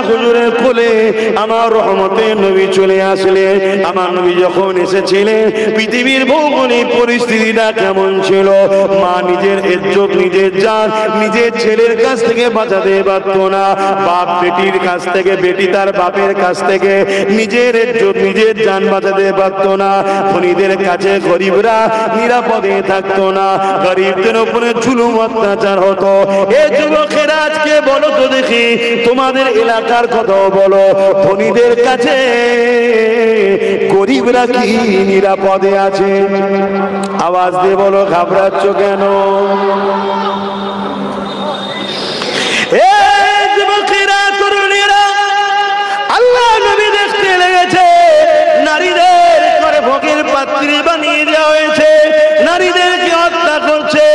হুজুরের কোলে আমার রহমতের নবী চলে আসলেন। আমার নবী যখন এসেছিলেন পৃথিবীর ভৌগোলিক পরিস্থিতিটা কেমন ছিল? মা নিজের ইজ্জত নিজের জান নিজের ছেলের কাছ থেকে বাঁচাতে পারত না, বাপ বেটির কাছ থেকে, বেটি তার বাপের কাছ থেকে নিজের ইজ্জত নিজের জান বাঁচাতে পারত না। ধনীদের কাছে গরিবরা নিরাপদে থাকতো না, গরিবদের উপরে জুলুম অত্যাচার হতো। এই যুবকেরা আজকে বলো তো দেখি, তোমাদের এলাকার কথা বলো, ধনীদের কাছে গরিবরা কি নিরাপদে আছে? আওয়াজ দিয়ে বলো, ঘাবড়াচ্ছ কেন? যুবকেরা তরুণীরা, আল্লাহ নবী দেখতে লেগেছে নারীদের করে ভোগের পাত্রী বানিয়ে দেওয়া হয়েছে, নারীদেরকে হত্যা করছে,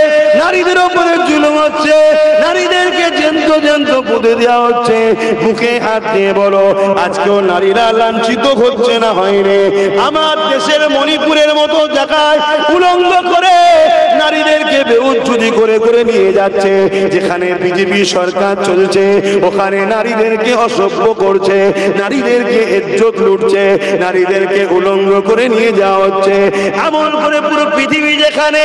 নারীদের উপরে জুলুম হচ্ছে, নারীদেরকে জ্যান্ত জ্যান্ত পুঁতে দেওয়া হচ্ছে। মুখে হাত দিয়ে বলো, আজকেও নারীরা লাঞ্ছিত হচ্ছে না হয়নি? আমার দেশের মণিপুরের মতো জায়গায় উলঙ্গ করে নারীদেরকে বেউজ্জুদি করে করে নিয়ে যাচ্ছে। যেখানে বিজেপি সরকার চলছে ওখানে নারীদেরকে অসভ্য করছে, নারীদেরকে ইজ্জত লুটছে, নারীদেরকে উলঙ্গ করে নিয়ে যাওয়া হচ্ছে। এমন করে পুরো পৃথিবী যেখানে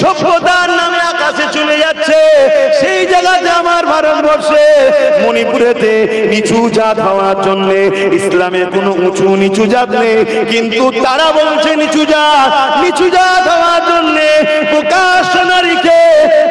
সভ্যতার নামে আকাশে চলে যাচ্ছে, সেই জায়গাতে আমার ভারতবর্ষে মণিপুরেতে নিচু জাত হওয়ার জন্য ইসলামে কোনো উঁচু নিচু জাত নেই, কিন্তু তারা বলছে নিচু জাত হওয়ার জন্য প্রকাশ্য নারীকে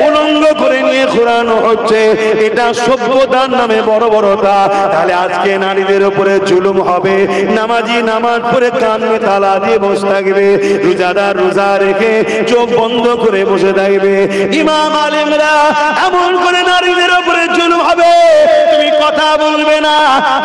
উলঙ্গ করে নিয়ে ঘোরানো হচ্ছে। এটা সভ্যতার নামে বর্বরতা। তাহলে আজকে নারীদের উপরে জুলুম হবে, নামাজি নামাজ পড়ে কানে তালা দিয়ে বসে থাকবে, রোজাদার রোজা রেখে চোখ বন্ধ করে বসে থাকবে, ইমাম আলেমরা এমন করে নারীদের উপরে জুলুম হবে, তুমি কথা বলবে না।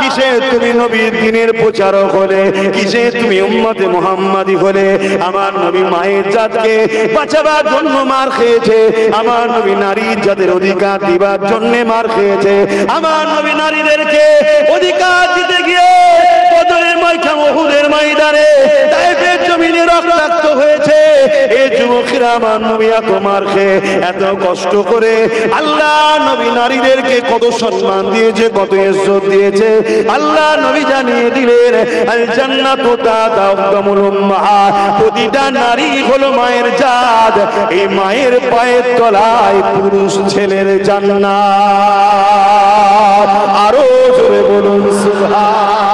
কিসে তুমি নবীর দ্বীনের প্রচারক হলে, কিসে তুমি উম্মতে মুহাম্মাদি হলে? আমার নবী মায়ের জাতকে বাঁচাবার জন্য মার খেয়েছে, আমার নবী নারী জাতের অধিকার দিবার জন্য মার খেয়েছে, আমার নবী নারীদেরকে অধিকার দিতে গিয়ে বদরের ময়দানে, উহুদের ময়দানে, তায়েফের জমিনে রক্তাক্ত হয়েছে। এই যুবকেরা আমার নবী এত মার খেয়ে এত কষ্ট করে আল্লাহ নবী নারীদেরকে কত সম্মান দিয়েছে, কত ইজ্জত দিয়েছে। আল্লাহ নবী জানিয়ে দিলেন, আল জান্নাতু তাহতা আকদামুল উম্মাহাত, প্রতিটা নারী হলো মায়ের জাত, এই মায়ের পায়ের তলায় পুরুষ ছেলের জান্নাত। আরো জোরে বলুন সুবহান।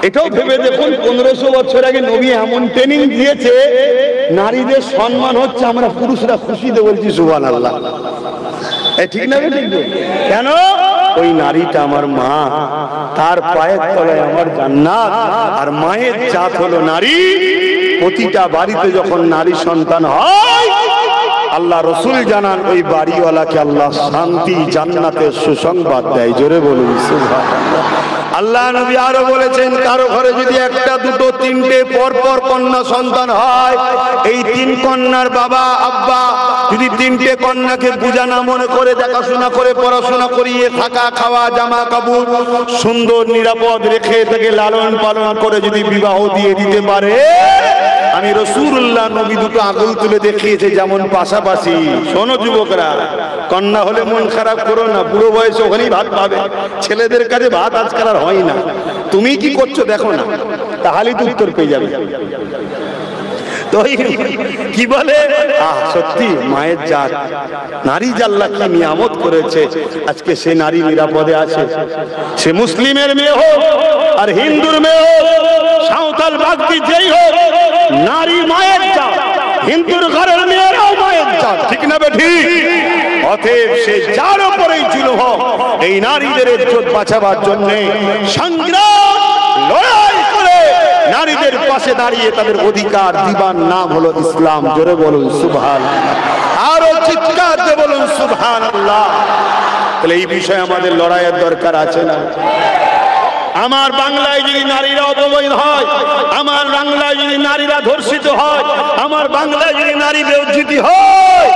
এটাও ভেবে দেখুন, 1500 বছর আগে নবী এমন ট্রেনিং দিয়েছে, নারীদের সম্মান হচ্ছে, আমরা পুরুষরা খুশিতে বলছি সুবহানাল্লাহ। ঠিক না? ঠিক কেন? ওই নারীটা আমার মা, তার পায়ের তলায় আমার জান্নাত। আর মায়ের জাত হলো নারী। প্রতিটা বাড়িতে যখন নারী সন্তান হয়, আল্লাহ রসুল জানান ওই বাড়িওয়ালাকে আল্লাহ শান্তি জান্নাতের সুসংবাদ দেয়। জোরে বলুন সুবহানাল্লাহ। আল্লাহ নবী আরো বলেছেন, কারো ঘরে যদি একটা দুটো তিনটে পরপর কন্যা সন্তান হয়, এই তিন কন্যার বাবা আব্বা যদি তিনটে কন্যাকে পূজা না মনে করে দেখাশোনা করে পড়াশোনা করিয়ে থাকা খাওয়া জামা কাপড় সুন্দর নিরাপদ রেখে থেকে লালন পালন করে যদি বিবাহ দিয়ে দিতে পারে, আমি রাসূলুল্লাহ নবী দুটো আঙুল তুলে দেখিয়েছে যেমন পাশাপাশি। শোনো যুবকরা, কন্যা হলে মন খারাপ করো না, বুড়ো বয়সে ওখানেই ভাত পাবে। ছেলেদের কাছে ভাত আজকাল আর হয় না, তুমি কি করছো দেখো না, তাহলেই তো উত্তর পেয়ে যাবে। তো কি বলে, সত্যি মায়ের জাত, নারী আল্লাহ কি নিয়ামত করেছে। আজকে সে নারী নিরাপদে আছে, সে মুসলিমের মেয়ে হোক আর হিন্দুর মেয়ে হোক, সাঁওতাল বাগদি যেই হোক, নারী মায়ের জাত। হিন্দুর ঘরের মেয়েরাও মায়ের জাত, ঠিক না ঠিক? অতএব সে যার উপরেই জুলুম হোক, এই নারীদের ইজ্জত বাঁচাবার জন্য সংগ্রাম লড়াই করে নারীদের পাশে দাঁড়িয়ে তাদের অধিকার দিবার নাম হলো ইসলাম। জোরে বলুন সুবহানাল্লাহ, আরো চিৎকার দিয়ে বলুন সুবহানাল্লাহ। তাহলে এই বিষয়ে আমাদের লড়াইয়ের দরকার আছে না? আমার বাংলায় যদি নারীরা অপমানিত হয়, আমার বাংলায় যদি নারীরা ধর্ষিত হয়, আমার বাংলায় যদি নারী বেইজ্জত হয়,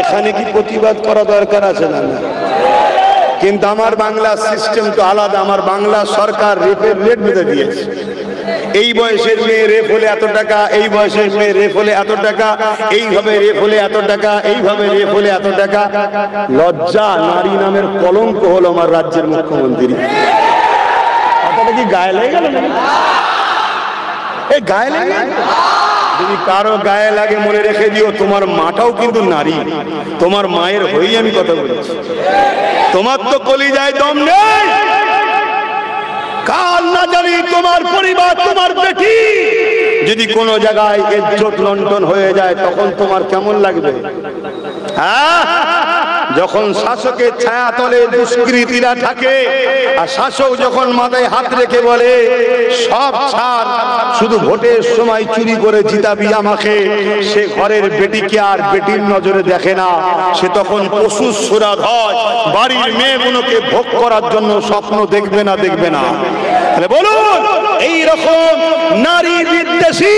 এখানে কি প্রতিবাদ করা দরকার আছে না? কিন্তু আমার বাংলা সিস্টেম তো আলাদা। আমার বাংলা সরকার রেপের রেট বেঁধে দিয়েছে। এই বয়সের মেয়ে রেপ হলে এত টাকা, এই বয়সের মেয়ে রেপ হলে এত টাকা, এইভাবে রেপ হলে এত টাকা, এইভাবে রেপ হলে এত টাকা। লজ্জা নারী নামের কলঙ্ক হলো আমার রাজ্যের মুখ্যমন্ত্রী। কথাটা কি গায়ে লেগে গেল? এই গায়ে লেগে গেল? যদি কারো গায়ে লাগে মনে রেখে দিও, তোমার মাটাও কিন্তু নারী। তোমার মায়ের হয়েই আমি কথা বলছি। তোমার তো কলিজায় দম নেই। কাল না জানি তোমার পরিবার, তোমার বেটি যদি কোনো জায়গায় ইজ্জত লন্ডন হয়ে যায়, তখন তোমার কেমন লাগবে? হ্যাঁ, যখন শাসকের ছায়া তলে দুষ্কৃতীরা থাকে, আর শাসক যখন মাথায় হাত রেখে বলে সব ছাড়, শুধু ভোটের সময় চুরি করে জিতাবি আমাকে, সে ঘরের বেটিকে আর বেটির নজরে দেখে না। সে তখন পশুর সুরাদ হয়, বাড়ির মেয়েগুলোকে ভোগ করার জন্য স্বপ্ন দেখবে না, দেখবে না। তাহলে বলুন, এইরকম নারী বিদ্বেষী,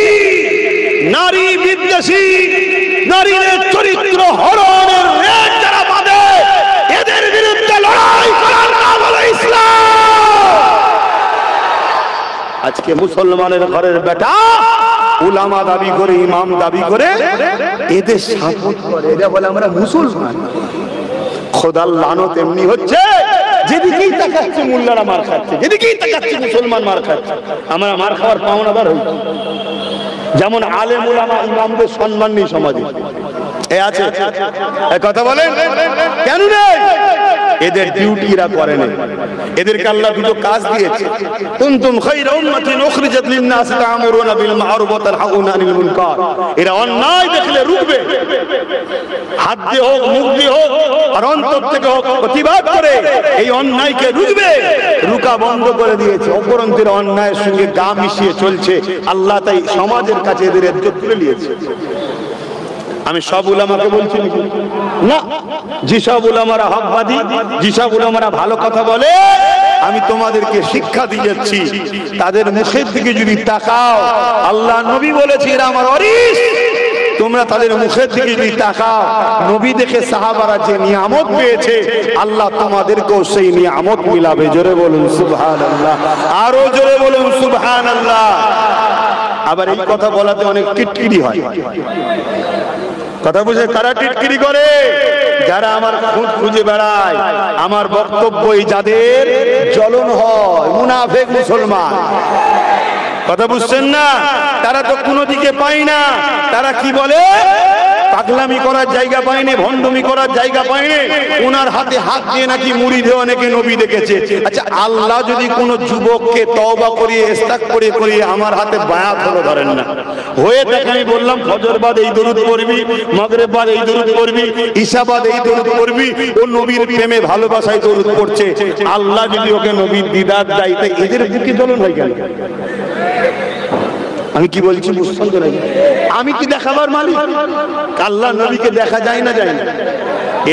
নারী বিদ্বেষী, নারীদের চরিত্র হরণের রেট যারা বাঁধে, এদের বিরুদ্ধে লড়াই করার নাম হলো ইসলাম। আজকে মুসলমানের ঘরের বেটা উলামা দাবি করে, ইমাম দাবি করে, এদের সাপোর্ট করে, এরা বলে আমরা মুসলমান। খোদার লানত এমনি হচ্ছে, যেদিকেই তাকাচ্ছে মোল্লারা মার খাচ্ছে, যেদিকেই তাকাচ্ছে মুসলমান মার খাচ্ছে। আমরা মার খাওয়ার পাওনাদার হয়েছি। যেমন আলেম উলামা ইমামদের সম্মান নেই সমাজে, এ আছে কথা বলেন কেন নেই? এদের ডিউটি এরা করে না। এদেরকে আল্লাহ দুটো কাজ দিয়েছে, কুনতুম খায়রা উম্মাতিন উখরিজাত লিন-নাস তা'মুরুনা বিল মা'রুফ ওয়া তানহাউনা আনিল মুনকার। এরা অন্যায় দেখলে রুখবে, হাত দিয়ে হোক, মুখ দিয়ে হোক, আর অন্তর থেকে হোক, প্রতিবাদ করে এই অন্যায়কে রুখবে। রুকা বন্ধ করে দিয়েছে, অপরন্তের অন্যায়ের সঙ্গে গা মিশিয়ে চলছে। আল্লাহ তাই সমাজের কাছে এদের ইজ্জত তুলে নিয়েছে। আমি সব উলামাকে বলছি না, যেসব উলামারা হকবাদী, যেসব উলামারা ভালো কথা বলে, আমি তোমাদেরকে শিক্ষা দিয়ে যাচ্ছি। তাদের মুখের দিকে যদি তাকাও, আল্লাহ নবী বলেছে এরা আমার ওয়ারিস। তোমরা তাদের মুখের দিকে যদি তাকাও, নবী দেখে সাহাবারা যে নিয়ামত পেয়েছে, আল্লাহ তোমাদেরকেও সেই নিয়ামত মিলাবে। জোরে বলুন সুবহানাল্লাহ, আরো জোরে বলুন সুবহানাল্লাহ। আবার এই কথা বলাতে অনেক টিটকিরি হয়। কথা বুঝে কারা টিটকিরি করে? যারা আমার খুঁত খুঁজে বেড়ায়। আমার বক্তব্যই যাদের জ্বলন হয়, মুনাফিক মুসলমান। কথা বুঝছেন না? তারা তো কোনো দিকে পায় না। তারা কি বলে? পাগলামি করার জায়গা পায়নি, ভণ্ডমি করার জায়গা পায়নি। ওনার হাতে হাত দিয়ে নাকি মুড়ি দিয়ে অনেকে নবী দেখেছে। আচ্ছা, আল্লাহ যদি কোনো যুবককে তওবা করিয়ে ইস্তাক করিয়ে আমার হাতে বায়াত হলো ধরেন না, হয়ে থাকে, আমি বললাম ফজর বাদ এই দরুদ পড়বি, মাগরিব বাদ এই দরুদ পড়বি, ঈশা বাদ এই দরুদ পড়বি, ও নবীর প্রেমে ভালোবাসায় দরুদ পড়ছে। আল্লাহ যদি ওকে নবীর দিদার দেয়, তাই এদের বুকে জ্বলন হয় কেন? আমি কি বলছি বুঝছেন তো নাকি? আমি কি দেখাবার মালিক? আল্লাহ নবীকে দেখা যায় না, যায় না।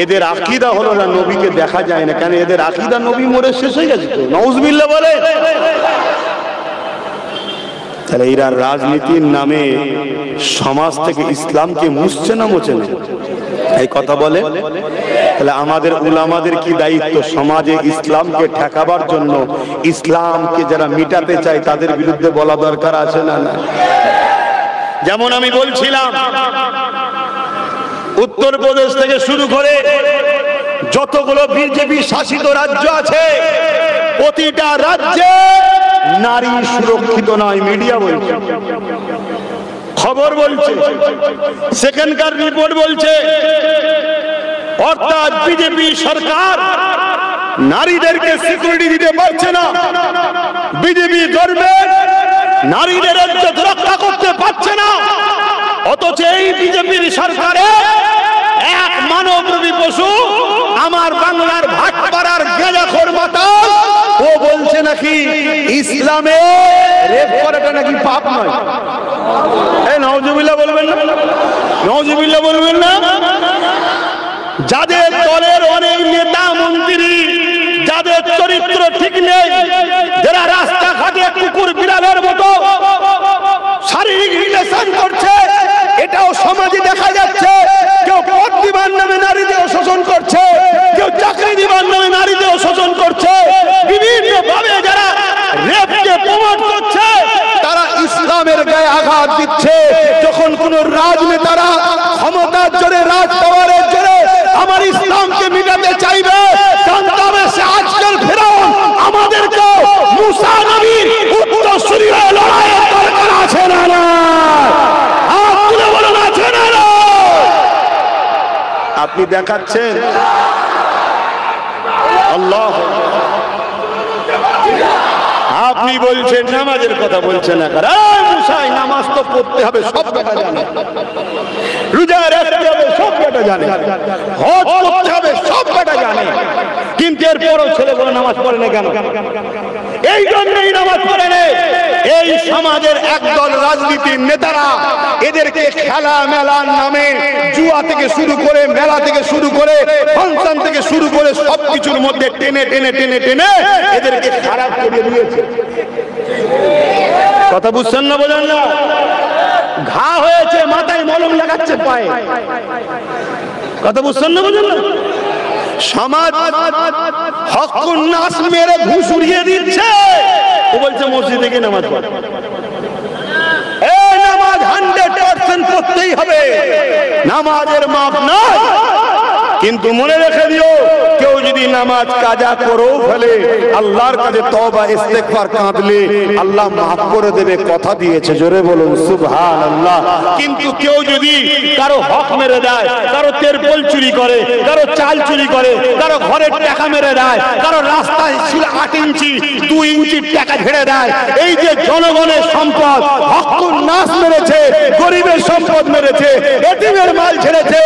এদের আকীদা হলো না নবীকে দেখা যায় না। কেন? এদের আকীদা নবী মরে শেষ হয়ে গেছে তো। নাউজুবিল্লাহ বলে। তাহলে এরা রাজনীতির নামে সমাজ থেকে ইসলামকে মুছছে না মোছে না? এই কথা বলে। তাহলে আমাদের উলামাদের কি দায়িত্ব? সমাজে ইসলামকে ঠেকাবার জন্য, ইসলামকে যারা মিটাতে চায় তাদের বিরুদ্ধে বলা দরকার আছে না? না। যেমন আমি বলছিলাম, উত্তরপ্রদেশ থেকে শুরু করে যতগুলো বিজেপি শাসিত রাজ্য আছে, প্রতিটা রাজ্যে নারী সুরক্ষিত নয়। মিডিয়া বলছে, খবর বলছে, সেখানকার রিপোর্ট বলছে। অর্থাৎ বিজেপি সরকার নারীদেরকে সিকিউরিটি দিতে পারছে না। বিজেপি গভর্নমেন্ট নারীদের ইজ্জত রক্ষা করতে পারছে না। অথচ এই বিজেপির সরকারে এক মানবরূপী পশু, আমার বাংলার ভাটপাড়ার গেঁজাখোর মাতাল, ও বলছে নাকি ইসলামে রেপ করাটা নাকি পাপ নয়। এই নাউজুবিল্লাহ বলবেন না? নাউজুবিল্লাহ বলবেন না? যাদের দলের অনেক নেতা মন্ত্রী, যাদের চরিত্র ঠিক নেই, যারা রাস্তাঘাটে কুকুর বিড়ালের মতো শারীরিক রিলেশন করছে, এটাও সমাজে দেখা যাচ্ছে। কেউ পদ দিবার নামে নারীদের শোষণ করছে, কেউ চাকরি দিবার নামে নারীদের শোষণ করছে। বিভিন্ন ভাবে যারা রেপকে প্রমোট করছে, ইসলামের গায়ে আঘাত দিচ্ছে। যখন কোন রাজনেতারা ক্ষমতার জোরে, রাজ পাওয়ারের জোরে আমার ইসলামকে মিটাতে চাইবে, জানতে হবে সে আজকাল ফেরাউন আমাদেরকে মুসা নবীর উত্তরসূরি হয়ে লড়াইয়ের দরকার আছে না না? আপনি বলুন আছে না না? আপনি দেখাচ্ছেন আল্লাহ, আপনি বলছেন নামাজের কথা বলছেন না, নামাজ তো পড়তে হবে সব বেটা জানে, রোজা রাখতে হবে সব বেটা জানে, হজ করতে হবে সব বেটা জানে, কিন্তু এরপরও ছেলেগুলো নামাজ পড়ে না কেন? এই জন্যই নামাজ পড়ে না। এই সমাজের একদল রাজনীতির নেতারা এদেরকে খেলা মেলার নামে জুয়া থেকে শুরু করে, মেলা থেকে শুরু করে, ফাংশন থেকে শুরু করে সবকিছুর মধ্যে টেনে টেনে টেনে টেনে এদেরকে খারাপ করে দিয়েছে। কথা বুঝছেন না? বোঝেন না? ঘা হয়েছে মাথায় মলম লাগাচ্ছে পায়ে। কথা বুঝছেন না? বোঝেন না? সমাজ হকুন নাস মেরে ঘুষুরিয়ে দিচ্ছে। ও বলছে মসজিদে গিয়ে নামাজ পড়। এই নামাজ 100% পড়তেই হবে, নামাজের মাপ নাই। কিন্তু মনে রেখে দিও, কেউ যদি নামাজ কাজা করেও ফেলে, আল্লাহর কাছে তওবা ইস্তেগফার কাঁদলে আল্লাহ মাফ করে দেবে, কথা দিয়েছে। জোরে বলুন সুবহানাল্লাহ। কিন্তু কেউ যদি কারো হক মেরে দেয়, কারো তেরপল চুরি করে, কারো চাল চুরি করে, কারো ঘরের টাকা মেরে দেয়, কারো রাস্তায় 8 ইঞ্চি 2 ইঞ্চির টাকা ঝেড়ে দেয়, এই যে জনগণের সম্পদ হকুন নাস মেরেছে, গরিবের সম্পদ মেরেছে, এতিমের মাল ছেড়েছে,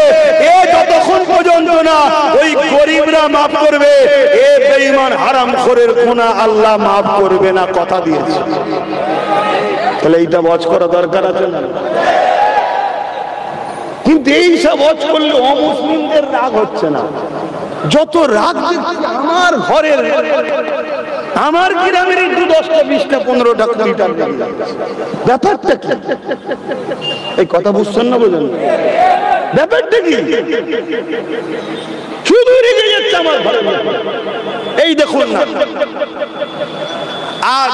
এ যতক্ষণ পর্যন্ত না ওই গরিবরা মাফ করবে, এ বেঈমান হারামখোরের গুনাহ আল্লাহ মাফ করবে না, কথা দিয়েছে। তাহলে এইটা ওয়াজ করা দরকার আছে না? কিন্তু এই সব ওয়াজ করলে অমুসলিমদের রাগ হচ্ছে না। যত রাগ আমার ঘরের, আমার গ্রামের 10টা 20টা 15টা 20টা ব্যাপারটা কি? এই কথা বুঝছেন না? বোঝেন না? ব্যাপারটা কি? শুধু রেগে যাচ্ছে আমার ঘরে। এই দেখুন না, আর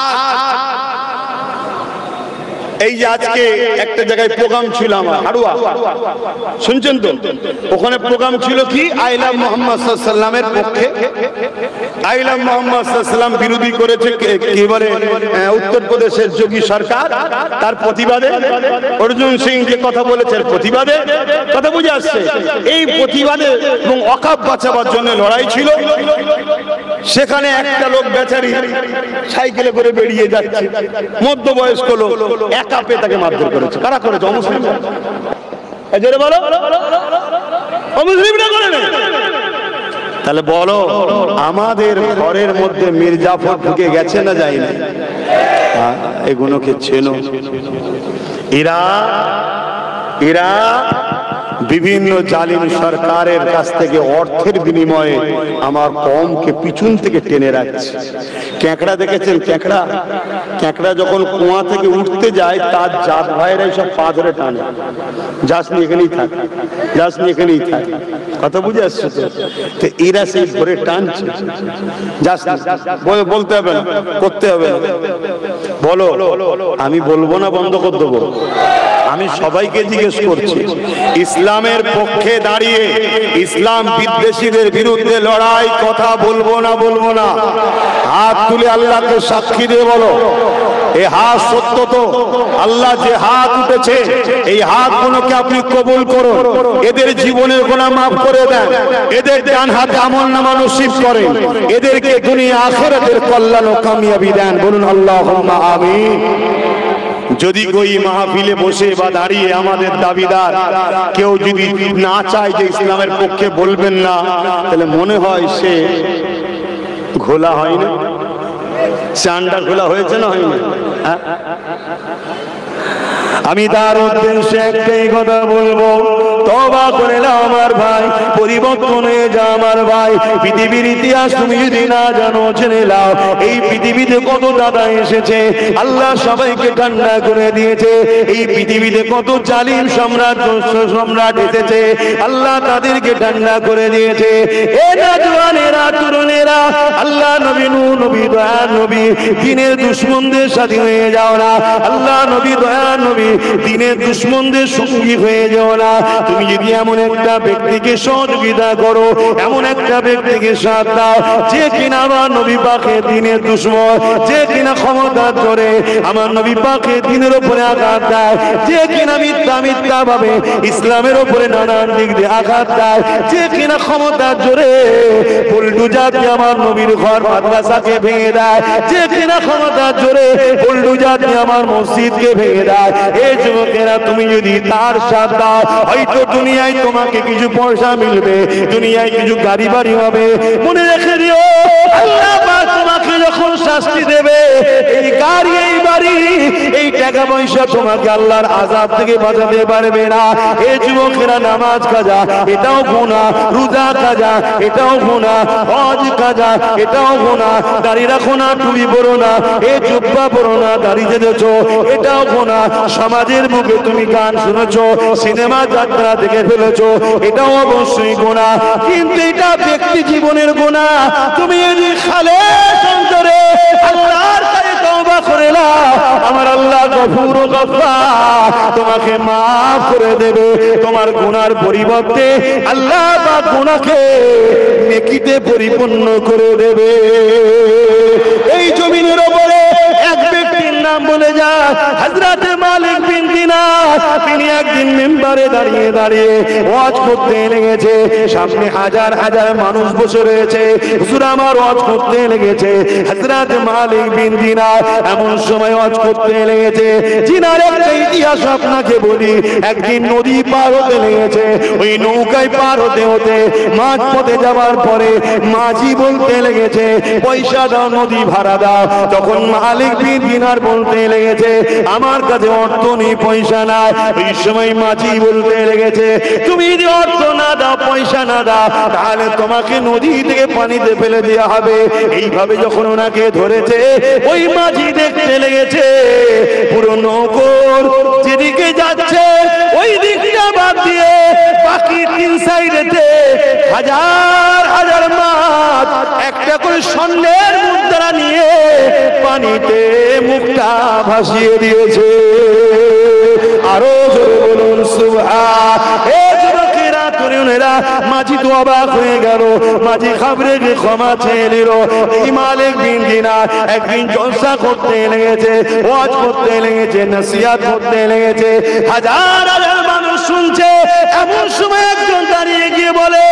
এই যে আজকে একটা জায়গায় প্রোগ্রাম ছিল আমার হাড়ুয়া, শুনছেন তো? ওখানে প্রোগ্রাম ছিল কি, আই লাভ মুহাম্মদ সাল্লাল্লাহু আলাইহি ওয়াসাল্লামের পক্ষে। আই লাভ মুহাম্মদ সাল্লাল্লাহু আলাইহি ওয়াসাল্লাম বিরোধী করেছে কি বলে উত্তরপ্রদেশের যোগী সরকার, তার প্রতিবাদে অর্জুন সিং যে কথা বলেছে প্রতিবাদে, কথা বুঝে আসছে। এই প্রতিবাদে এবং ওয়াকফ বাঁচাবার জন্য লড়াই ছিল। সেখানে একটা লোক বেচারি সাইকেলে করে বেরিয়ে যাচ্ছে, মধ্যবয়স্ক লোক, একা পেয়ে তাকে মারধর করেছে। কারা করেছে? অমুসলিম। এজরে বলো, অমুসলিমরা করে না? তাহলে বলো, আমাদের ঘরের মধ্যে মির্জাফর ঢুকে গেছে না যায়নি? এগুলোকে চেনো? এরা বিভিন্ন জালিম সরকারের কাছ থেকে অর্থের বিনিময়ে আমার কমকে পিছন থেকে টেনে রাখছে। ক্যাঁকড়া দেখেছেন? ক্যাঁকড়া যখন কুয়া থেকে উঠতে যায়, তার জাত ভাইরা সব পা ধরে টানে, যাসনি এখানেই থাক, যাসনি এখানেই থাক। কথা বুঝে আসছে তো? এরা সেই ধরে টানছে, যাসনি বলতে হবে না, করতে হবে না। বলো, আমি বলবো না বন্ধ করে দেবো? আমি সবাইকে জিজ্ঞেস করছি, ইসলামের পক্ষে দাঁড়িয়ে ইসলাম বিদ্বেষীদের বিরুদ্ধে লড়াই, কথা বলবো না? বলবো না? হাত তুলে আল্লাহকে সাক্ষী দিয়ে বলো, এই হাত সত্য তো? আল্লাহ যে হাত উঠেছে, এই হাতগুলোকে আপনি কবুল করুন, এদের জীবনের গুনাহ মাফ করে দেন, এদের ডান হাতে আমলনামা নসিব করেন, এদেরকে দুনিয়া আখিরাতের কল্যাণ ও কামিয়াবি দেন। বলুন আল্লাহুম্মা আমিন। যদি ওই মাহফিলে বসে বা দাঁড়িয়ে আমাদের দাবিদার কেউ যদি না চায় যে ইসলামের পক্ষে বলবেন না, তাহলে মনে হয় সে ঘোলা হয় না? চান্ডা ঘোলা হয়েছে না? হয়নি? আমি তার উদ্দেশ্যে একটাই কথা বলবো, তওবা করে নাও আমার ভাই, পরিবর্তন হয়ে যা আমার ভাই। পৃথিবীর ইতিহাস তুমি যদি না জানো জেনে নাও, এই পৃথিবীতে কত দাদা এসেছে, আল্লাহ সবাইকে ঠান্ডা করে দিয়েছে। এই পৃথিবীতে কত জালিম সম্রাট সম্রাট এসেছে, আল্লাহ তাদেরকে ঠান্ডা করে দিয়েছে। এ নওজওয়ানেরা তরুণেরা, আল্লাহ নবী নূহ নবী দয়া নবী দ্বীনের দুশমনদের সাথী হয়ে যাও না। আল্লাহ নবী দয়া নবী দ্বীনের দুশমনদের সঙ্গী হয়ে যাও না। তুমি যদি এমন একটা ব্যক্তিকে সহযোগিতা করো, এমন একটা ব্যক্তিকে সাথ দাও যে কিনা আমার নবী পাকের দ্বীনের দুশমন, যে কিনা ক্ষমতার জোরে আমার নবী পাকের দ্বীনের উপরে আঘাত দেয়, যে কিনা মিথ্যা মিথ্যা ভাবে ইসলামের উপরে নানান দিক দিয়ে আঘাত দেয়, যে কিনা ক্ষমতার জোরে বুলডোজার দিয়ে আমার নবীর ঘর মাদ্রাসাকে ভেঙে দেয়, যে কিনা ক্ষমতার জোরে বুলডোজার দিয়ে আমার মসজিদকে ভেঙে দেয়। এই যুবকেরা তুমি যদি তার সাথ দাও, হয়তো দুনিয়ায় তোমাকে কিছু পয়সা মিলবে, দুনিয়ায় কিছু গাড়ি বাড়ি হবে। মনে রেখে দিও, আল্লাহ পাক তোমাকে যখন শাস্তি দেবে, এই গাড়ি এই বাড়ি এই টাকা পয়সা তোমাকে আল্লাহর আযাব থেকে বাঁচাতে পারবে না। এই যুবকেরা নামাজ কাজা এটাও গুনাহ, রোজা কাজা এটাও গুনাহ, হজ কাজা এটাও গুনাহ, দাড়ি রাখো না, টুপি পরো না, এই জুব্বা পরো না, দাড়ি বেঁধেছো এটাও গুনাহ। সমাজের মুখে তুমি গান শুনেছো, সিনেমা যাত্রা দেখে ফেলেছো, এটাও অবশ্যই গুনাহ। কিন্তু এটা ব্যক্তি জীবনের গুনাহ। তুমি যদি খালেস অন্তরে আল্লাহর কাছে তওবা করে নাও, আমার আল্লাহ গফুর ও গফফার, তোমাকে মাফ করে দেবে। তোমার গুনার পরিবর্তে আল্লাহ পাক গুনাহকে নেকিতে পরিপূর্ণ করে দেবে। এই জমিনের উপরে এক ব্যক্তির নাম বলে যায় হযরত মালিক বিন দিনার। তিনি একদিন মিম্বারে দাঁড়িয়ে দাঁড়িয়ে ওয়াজ করতে লেগেছে, সামনে হাজার হাজার মানুষ বসে রয়েছে, হুজুর আমার ওয়াজ করতে লেগেছে। হযরত মালিক বিন দিনার এমন সময় ওয়াজ করতে লেগেছে, জিনার একটা ইতিহাস আপনাকে বলি। একদিন নদী পার হতে লেগেছে, ওই নৌকায় পার হতে হতে মাঝ পথে যাওয়ার পরে মাঝি বলতে লেগেছে, পয়সা দাও, নদী ভাড়া দাও। তখন মালিক বিন দিনার বলতে লেগেছে, আমার কাছে অর্থ নেই, পয়সা নাই। ওই সময় মাঝি বলতে লেগেছে, তুমি যদি অর্থ না দাও, পয়সা না দাও, তাহলে তোমাকে নদী থেকে পানিতে ফেলে দেওয়া হবে। এইভাবে যখন ওনাকে ধরেছে, ওই মাঝি দেখতে লেগেছে পুরো নৌকোর যেদিকে যাচ্ছে ওই দিকটা বাদ দিয়ে বাকি তিন সাইডেতে হাজার হাজার মাছ একটা করে স্বর্ণের মুদ্রা নিয়ে পানিতে মুখটা ভাসিয়ে দিয়েছে। আরো জোরে বলুন সুবহান। মাঝি তো অবাক হয়ে গেল, মাঝি খাবরে ক্ষমা চেয়ে নিল। এই মালিক বিন দিনার একদিন জলসা করতে লেগেছে, ওয়াজ করতে লেগেছে, নসিহত করতে লেগেছে, হাজার হাজার মানুষ শুনছে। এমন সময় একজন দাঁড়িয়ে গিয়ে বলে,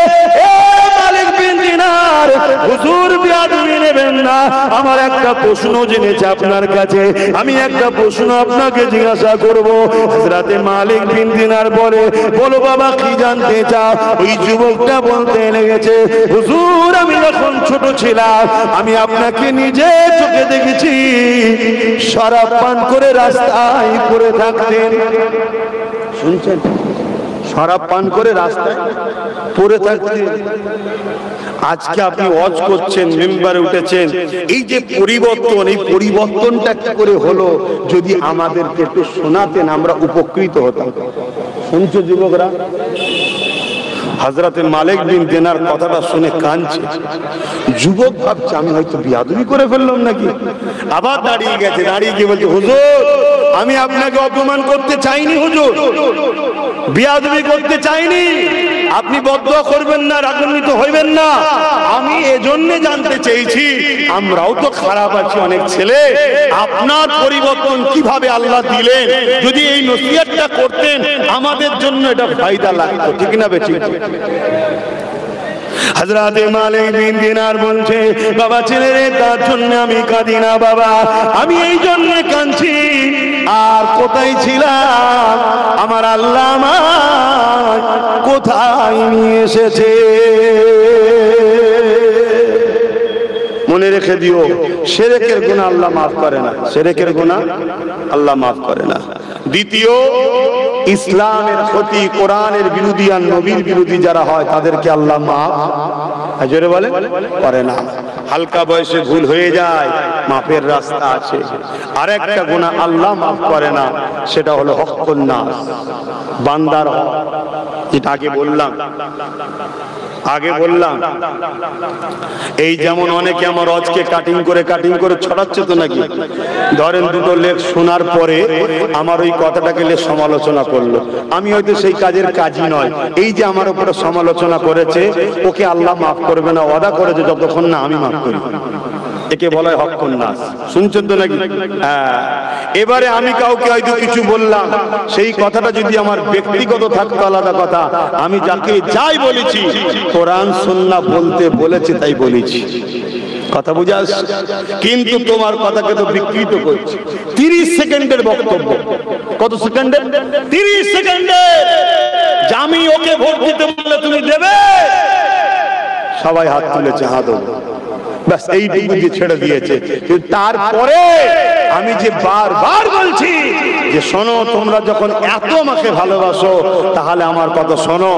এ মালিক বিন দিনার, হুজুর বিয়াদবি নেবেন না, আমার একটা প্রশ্ন জেনেছে আপনার কাছে, আমি একটা প্রশ্ন আপনাকে জিজ্ঞাসা করব। হযরত মালিক বিন দিনার বলে, বলো বাবা কি জানতে চাও? ওই যুবকটা বলতে লেগেছে, হুজুর আমি যখন ছোট ছিলাম আমি আপনাকে নিজে চোখে দেখেছি শরাব পান করে রাস্তায় পড়ে থাকতেন। শুনছেন? শরাব পান করে রাস্তায় পড়ে থাকতেন। আজকে আপনি ওয়াজ করছেন, মেম্বারে উঠেছেন, এই যে পরিবর্তন, এই পরিবর্তনটা কি করে হলো যদি আমাদেরকে একটু শোনাতেন, আমরা উপকৃত হতাম। শুনছো যুবকরা? হযরত মালিক বিন দিনার কথাটা শুনে কাঁদছে। যুবক ভাবছে আমি হয়তো বিয়াদবি করে ফেললাম নাকি। আবার দাঁড়িয়ে গেছে, দাঁড়িয়ে গিয়ে বলছে, হুজুর আমি আপনাকে অপমান করতে চাইনি, হুজুর বিয়াদবি করতে চাইনি, আপনি বদদোয়া করবেন না, রাগান্বিত হইবেন না। আমি এজন্য জানতে চেয়েছি, আমরাও তো খারাপ আছি অনেক ছেলে, আপনার পরিবর্তন কিভাবে আল্লাহ দিলেন, যদি এই নসিহতটা করতেন আমাদের জন্য এটা ফায়দা লাগতো, ঠিক না বেঠিক? হযরত মালিক বিন দিনার বলছে, বাবা ছেলেরে তার জন্য আমি কাঁদি না বাবা, আমি এই জন্য কাঁদছি, আর কোথায় ছিলাম আমার আল্লাহ আমায় কোথায় নিয়ে এসেছে। মনে রেখে দিও, শিরকের গুনাহ আল্লাহ মাফ করে না, শিরকের গুনাহ আল্লাহ মাফ করে না। দ্বিতীয়, ইসলামের ক্ষতি, কোরআনের বিরোধী আর নবীর বিরোধী যারা হয় তাদেরকে আল্লাহ মাফ জোরে বলে করে না। হালকা বয়সে ভুল হয়ে যায়, মাফের রাস্তা আছে। আরেকটা গুনাহ আল্লাহ মাফ করে না, সেটা হলো হকুন নাস, বান্দার হক। যেটা আগে বললাম এই যেমন অনেকে আমার অজকে কাটিং করে ছড়াচ্ছে তো নাকি, ধরেন দুটো লেখ শোনার পরে আমার ওই কথাটাকে সমালোচনা করলো, আমি হয়তো সেই কাজের কাজই নয়, এই যে আমার উপরে সমালোচনা করেছে ওকে আল্লাহ মাফ করবে না, ওয়াদা করেছে যতক্ষণ না আমি মাফ করি। একে বলা হয় হকুন নাস। শুনছেন তো নাকি? হ্যাঁ। এবারে আমি কাউকে হয়তো কিছু বললাম, সেই কথাটা যদি আমার ব্যক্তিগত থাকতো আলাদা কথা, আমি যাকে যাই বলেছি কোরআন সুন্নাহ বলতে বলেছে তাই বলেছি, কথা বুঝে আসছে? কিন্তু তোমার কথাকে তো বিকৃত করছে। 30 সেকেন্ডের বক্তব্য, কত সেকেন্ডের? 30 সেকেন্ডের। আমি ওকে ভোট দিতে বললে তুমি দেবে? সবাই হাত তুলেছে, হাত ব্যাস এইটুকু দিয়ে ছেড়ে দিয়েছে। তারপরে আমি যে বারবার বলছি যে শোনো, তোমরা যখন এত আমাকে ভালোবাসো তাহলে আমার কথা শোনো,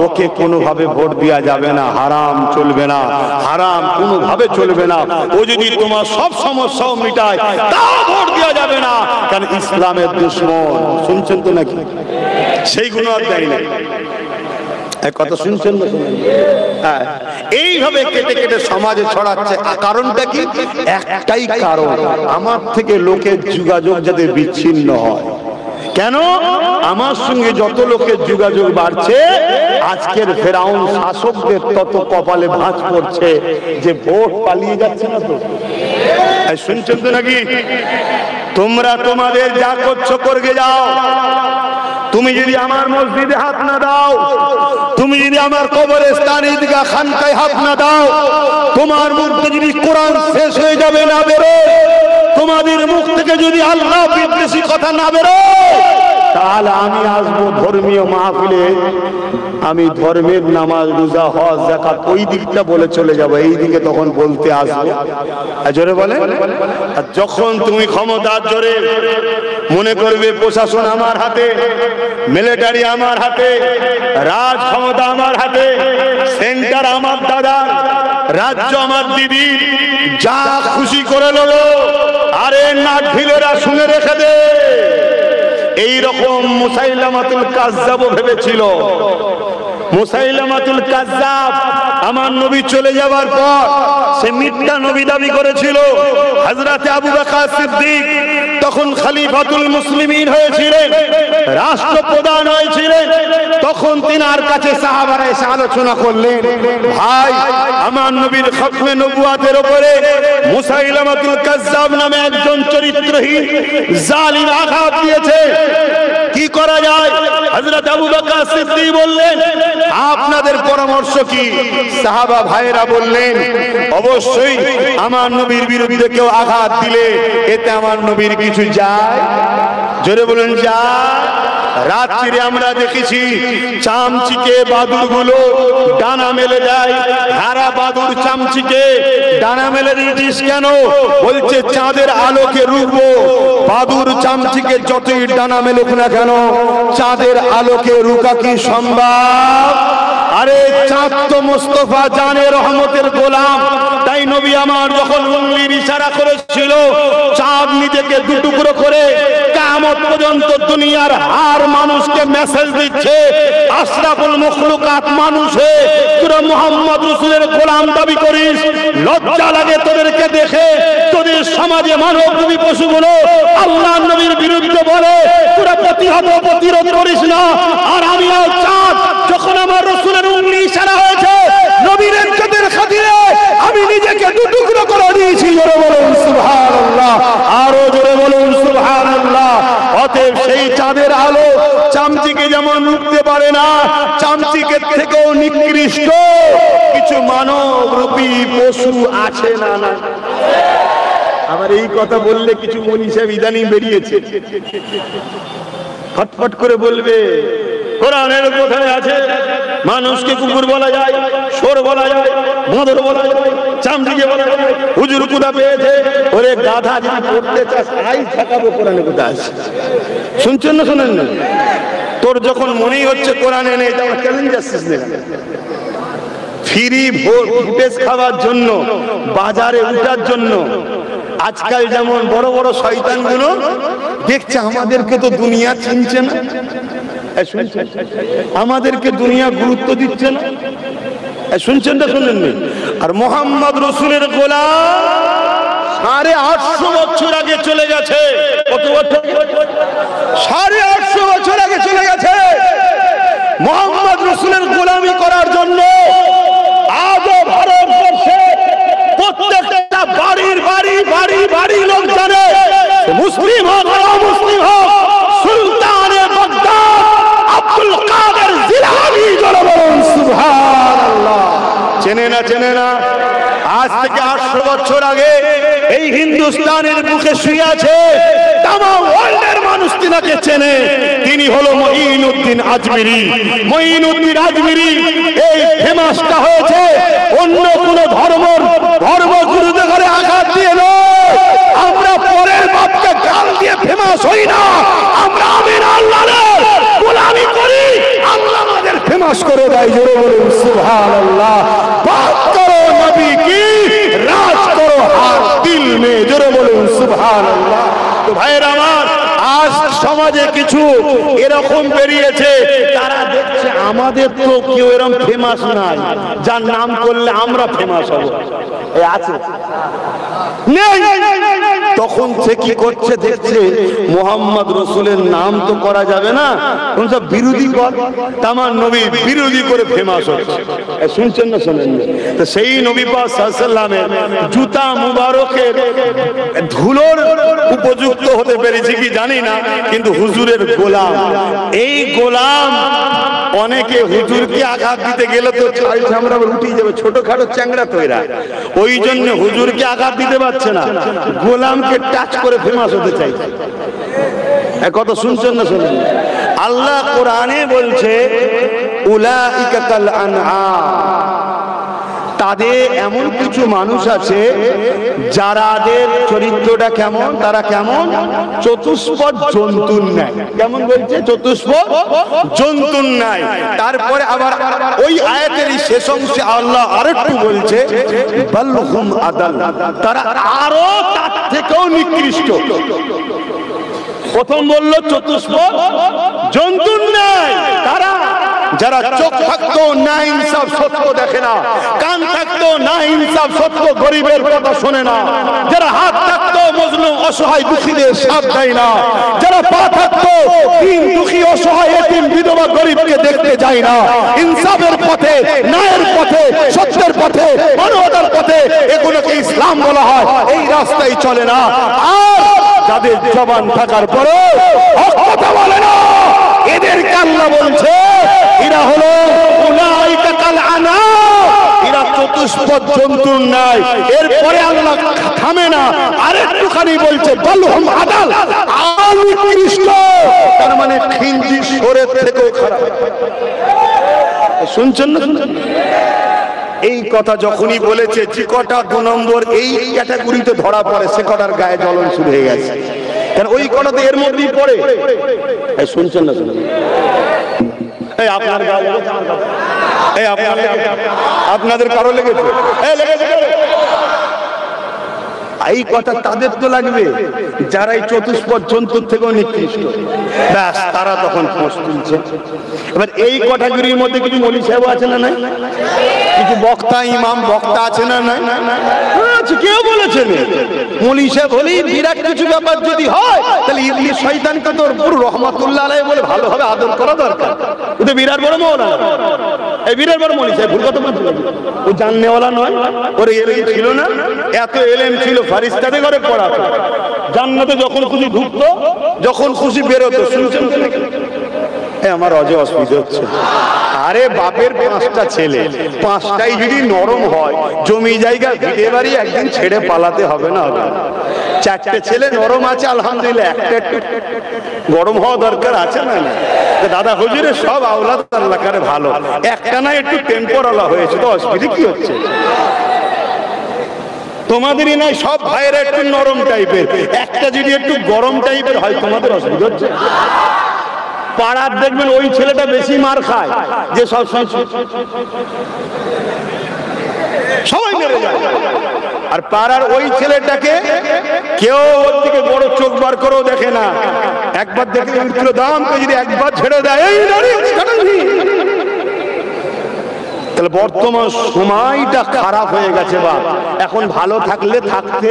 ওকে কোনোভাবে ভোট দেওয়া যাবে না, হারাম চলবে না, হারাম কোনোভাবে চলবে না। ও যদি তোমার সব সমস্যাও মিটায় তাও ভোট দেওয়া যাবে না, কারণ ইসলামের দুশমন। শুনছেন তো নাকি? সেইগুলো আর দেয় না। কথা শুনছেন না? হ্যাঁ, এইভাবে কেটে কেটে সমাজে ছড়াচ্ছে। কারণটা কি? একটাই কারণ, আমার থেকে লোকের যোগাযোগ যাতে বিচ্ছিন্ন হয়। কেন? আমার সঙ্গে যত লোকের যোগাযোগ বাড়ছে, আজকের ফেরাউন শাসকদের তত কপালে ভাঁজ পড়ছে যে ভোট পালিয়ে যাচ্ছে না। তো শুনছেন তো নাকি? তোমরা তোমাদের যা করছো করে যাও। তুমি যদি আমার মসজিদে হাত না দাও, তুমি যদি আমার কবরস্থান ঈদগাহ খানকায় হাত না দাও, তোমার মুখ থেকে যদি কোরআন শেষ হয়ে যাবে না বেরো, তোমাদের মুখ থেকে যদি আল্লাহ বিদ্বেষী কথা না বেরো, তাহলে আমি আসবো ধর্মীয় মাহফিলে, আমি ধর্মের নামাজ রোজা হজ যাকাত ওই দিকটা বলে চলে যাবো, এই দিকে তখন বলতে আসবো। জোরে বলে। আর যখন তুমি ক্ষমতার জোরে মনে করবে প্রশাসন আমার হাতে, মিলিটারি আমার হাতে, রাজ ক্ষমতা আমার হাতে, সেন্টার আমার দাদা, রাজ্য আমার দিদি, যা খুশি করে নেব, আরে নাট ঢিলেরা শুনে রেখে দে। এইরকম মুসাইলামাতুল কাজ্জাব ভেবেছিল। মুসাইলামাতুল কাজ্জাব আমার নবী চলে যাওয়ার পর সে মিথ্যা নবী দাবি করেছিল। হযরত আবু বকর সিদ্দিক তখন খলিফাতুল মুসলিমিন হয়েছিলেন, রাষ্ট্রপ্রধান হয়েছিলেন। তখন তিনার কাছে সাহাবারা এসে আলোচনা করলেন, ভাই আমার নবীর খতমে নবুয়াতের উপরে মুসাইলামাতুল কাজ্জাব নামে একজন চরিত্রহীন জালিম আঘাত দিয়েছে, কি করা যায়? হযরত আবু বকর সিদ্দিক বললেন, আপনাদের পরামর্শ কি? সাহাবা ভাইরা বললেন, অবশ্যই আমার নবীর বিরুদ্ধে কেউ আঘাত দিলে এতে আমার নবীর কিছু যায়? জোরে বলেন যায়। রাত্রিরে আমরা দেখেছি চামচিকে বাদুর গুলো ডানা মেলে দেয়। হারা বাদুর চামচিকে ডানা মেলে দিয়েছিস কেন? বলছে চাঁদের আলোকে রুখবো। বাদুর চামচিকে যতই ডানা মেলুক না কেন, চাঁদের আলোকে রুকা কি সম্ভব? আরে চাঁদ তো মুস্তাফা জানে রহমতের গোলাম, তাই নবী আমার যখন উঙ্গলির ইশারা করেছিল, চাঁদ নিজেকে দুটুকরো করে কিয়ামত পর্যন্ত দুনিয়ার আর মানুষকে মেসেজ দিচ্ছে, আশরাফুল মাখলুকাত মানুষ হয়ে তোরা মুহাম্মদ রাসূলের গোলাম দাবি করিস, লজ্জা লাগে তোদেরকে দেখে। তোদের সমাজে মানব রূপী পশুগুলো আল্লাহর নবীর বিরুদ্ধে বলে, তোরা প্রতিরোধ করিস না। আর আমি চাঁদ যখন আমার রাসূলের উঙ্গলি ইশারা হয়েছে, নবীর ইজ্জতের খাতিরে আমি নিজেকে দুটুকরো করে দিয়েছি। জোরে বলুন সুবহানাল্লাহ, আরো জোরে বলুন সুবহানাল্লাহ। অতএব সেই চাঁদের আলো চামচিকে যেমন রুখতে পারে না, চামচিকের থেকেও নিকৃষ্ট কিছু মানব রূপী পশু আছে না? না। আবার এই কথা বললে কিছু মনীষা ইদানিং বেরিয়েছে, ফটফট করে বলবে কোরআনের কোথায় আছে, মানুষকে কুকুর বলা যায়, শোর বলা যায়, বাঁদর বলা যায়, চামড়িকে বলা যায়। হুজুর কোথা পেয়েছে? ওরে গাধা, যদি পড়তে চাস আই থাকাবো কোরআনে কোথা আছে? শুনছেন না শোনেন না? তোর যখন মনেই হচ্ছে কোরআনে নেই, তাহলে চ্যালেঞ্জ আসছিস না। ফ্রি ফুটেজ খাওয়ার জন্য, বাজারে উঠার জন্য আজকাল যেমন বড় বড় শয়তানগুলো দেখছে আমাদেরকে তো দুনিয়া চিনছে না, আমাদেরকে দুনিয়া গুরুত্ব দিচ্ছে না। শুনছেন না শুনলেন না? আর মোহাম্মদ রসুলের গোলাম 850 বছর আগে চলে গেছে। কত বছর? 850 বছর আগে চলে গেছে। মোহাম্মদ রসুলের গোলামি করার জন্য আজও ভারতবর্ষে প্রত্যেকটা বাড়ির বাড়ি বাড়ি বাড়ি লোক জানে, মুসলিম হোক আর অমুসলিম হোক, সুলতানে বাগদাদ আব্দুল কাদের জিলানী বলুন সুবহানাল্লাহ। চেনে না চেনে না? আজ থেকে 800 বছর আগে এই হিন্দুস্তানের বুকে শুয়ে আছে, তাম ওয়ার্ল্ডের মানুষ তিনাকে চেনে। তিনি হলো মঈনুদ্দিন আজমিরি। মঈনুদ্দিন আজমিরি এই ফেমাসটা হয়েছে অন্য কোন ধর্মগুরুদের ঘরে আঘাত দিয়ে নয়। আমরা পরের বাপকে গাল দিয়ে ফেমাস হই না, আমরা আমিন আল্লাহর গোলামি করি, আল্লাহ আমাদের ফেমাস করে দেয়। জোরে বলুন সুবহানাল্লাহ। বাত করো নবী কি, রাজ করো হার দিল মে। জোরে বলুন সুবহানাল্লাহ। তো ভাইরা আমার, আজ সমাজে কিছু এরকম বেরিয়েছে, তারা দেখছে আমাদের তো কেউ এরকম ফেমাস নাই, যার নাম করলে আমরা ফেমাস হব। এই আছে তখন সে কি করছে? দেখছে মোহাম্মদ রসুলের নাম তো করা যাবে না, কোন সব বিরোধী কর, তামার নবী বিরোধী করে ফেমাস হচ্ছে। শুনছেন না শোনেন? তো সেই নবী পাক সাল্লাল্লাহু আলাইহি ওয়াসাল্লামের জুতা মুবারকের ধুলোর উপযুক্ত হতে পেরেছি কি জানি না, কিন্তু হুজুরের গোলাম, এই গোলাম অনেকে হুজুরকে আঘাত দিতে গেলে তো আমরা উঠে যাবে, ছোটখাটো চ্যাংড়া তৈরা, ওই জন্য হুজুরকে আঘাত দিতে পারছে না, গোলামকে টাচ করে ফেমাস হতে চাইছে। কত শুনছেন না শোনেন? আল্লাহ কোরআনে বলছে উলাইকা কাল আনআম, তাদের এমন কিছু মানুষ আছে যারাদের চরিত্রটা কেমন, তারা কেমন? চতুষ্পদ জন্তুর ন্যায়। কেমন বলছে? চতুষ্পদ জন্তুর ন্যায়। তারপরে আবার ওই আয়াতের শেষ অংশে আল্লাহ আরেকটু বলছে বালহুম আদাল, তারা আরো তার থেকেও নিকৃষ্ট। প্রথম বলল চতুষ্পদ জন্তুর ন্যায়, তারা যারা চোখ থাকতো না ইনসাফ সত্য দেখে না, কান থাকতো না ইনসাফ সত্য গরিবের কথা শোনে না, যারা হাত থাকতো মজলুম অসহায় দুঃখীদের সাথ দেয় না, যারা পা থাকতো দিন দুঃখী অসহায় এতিম বিধবা গরিবকে দেখতে যায় না, ইনসাফের পথে, ন্যায়ের পথে, সত্যের পথে, মানবতার পথে, এগুলোকে ইসলাম বলা হয়, এই রাস্তায় চলে না। আর যাদের জবান থাকার পরে হক কথা বলে না, এদেরকে আল্লাহ বলছে এরা হলো উলাইকা কাল আনআম, এরা চতুষ্পদ জন্তুর ন্যায়। এরপরে আল্লাহ থামে না, আরেকটুখানি বলছে বালহুম আদাল, আরো নিকৃষ্ট, তার মানে খিঞ্জির শোরের থেকেও খারাপ। শুনছেন না? এই কথা যখনই বলেছে, যে কটা 2 নম্বর এই ক্যাটাগরিতে ধরা পড়ে, সে কটার গায়ে জ্বলন শুরু হয়ে গেছে। কারণ ওই কটাতে এর মধ্যেই পড়ে। শুনছেন না? আপনার গায়ে লেগেছে, আপনাদের কারো লেগেছে? এই কথা তাদের তো লাগবে যারা এই চতুষ্পদ জন্তুর থেকেও নিকৃষ্ট, ব্যাস তারা তখন ফোঁস তুলছে। এবার এই ক্যাটাগরির মধ্যে কিছু মৌলী সাহেব আছে না নাই? কিছু বক্তা ইমাম বক্তা আছে না নাই? আছে। কেউ বলেছেন মৌলী সাহেব হলেই বিরাট কিছু ব্যাপার যদি হয়, তাহলে ইবলিস শয়তানকে তো পুরো রহমাতুল্লাহ আলাইহি বলে ভালোভাবে আদর করা দরকার। ও তো বিরাট বড় মৌলানা, এই বিরাট বড় মৌলী সাহেব, ভুল কথা বলছে। ও জাননেওয়ালা নয়, ওর এলেম ছিল না, এত এলেম ছিল ফারিস্তাদের ঘরে পড়াতো, জান্নাতে যখন খুশি ঢুকতো, যখন খুশি বেরোতো। শুনছেন? আমার অজে অসুবিধা হচ্ছে। আরে বাপের 5টা ছেলে, 5টাই যদি নরম হয়, জমি জায়গা ভিটে বাড়ি একদিন ছেড়ে পালাতে হবে না? হবে। চারটে ছেলে নরম আছে আলহামদুলিল্লাহ, একটা একটু গরম হওয়া দরকার আছে না? দাদা হুজুরের সব আওলাদ আল্লাহ করে ভালো, একটা না একটু টেম্পোরালা হয়েছে, তো অসুবিধা কি হচ্ছে? তোমাদেরই নাই সব ভাইয়েরা একটু নরম টাইপের, একটা যদি একটু গরম টাইপের হয় তোমাদের অসুবিধা হচ্ছে। পাড়ার দেখবেন ওই ছেলেটা বেশি মার খায়, যে সব সবাই মেরে যায়, আর পাড়ার ওই ছেলেটাকে কেউ ওর দিকে বড় চোখ বার করেও দেখে না। একবার দেখে দাম যদি একবার ছেড়ে দেয়, তাহলে বর্তমান সময়টা খারাপ হয়ে গেছে। বা এখন ভালো থাকলে থাকতে,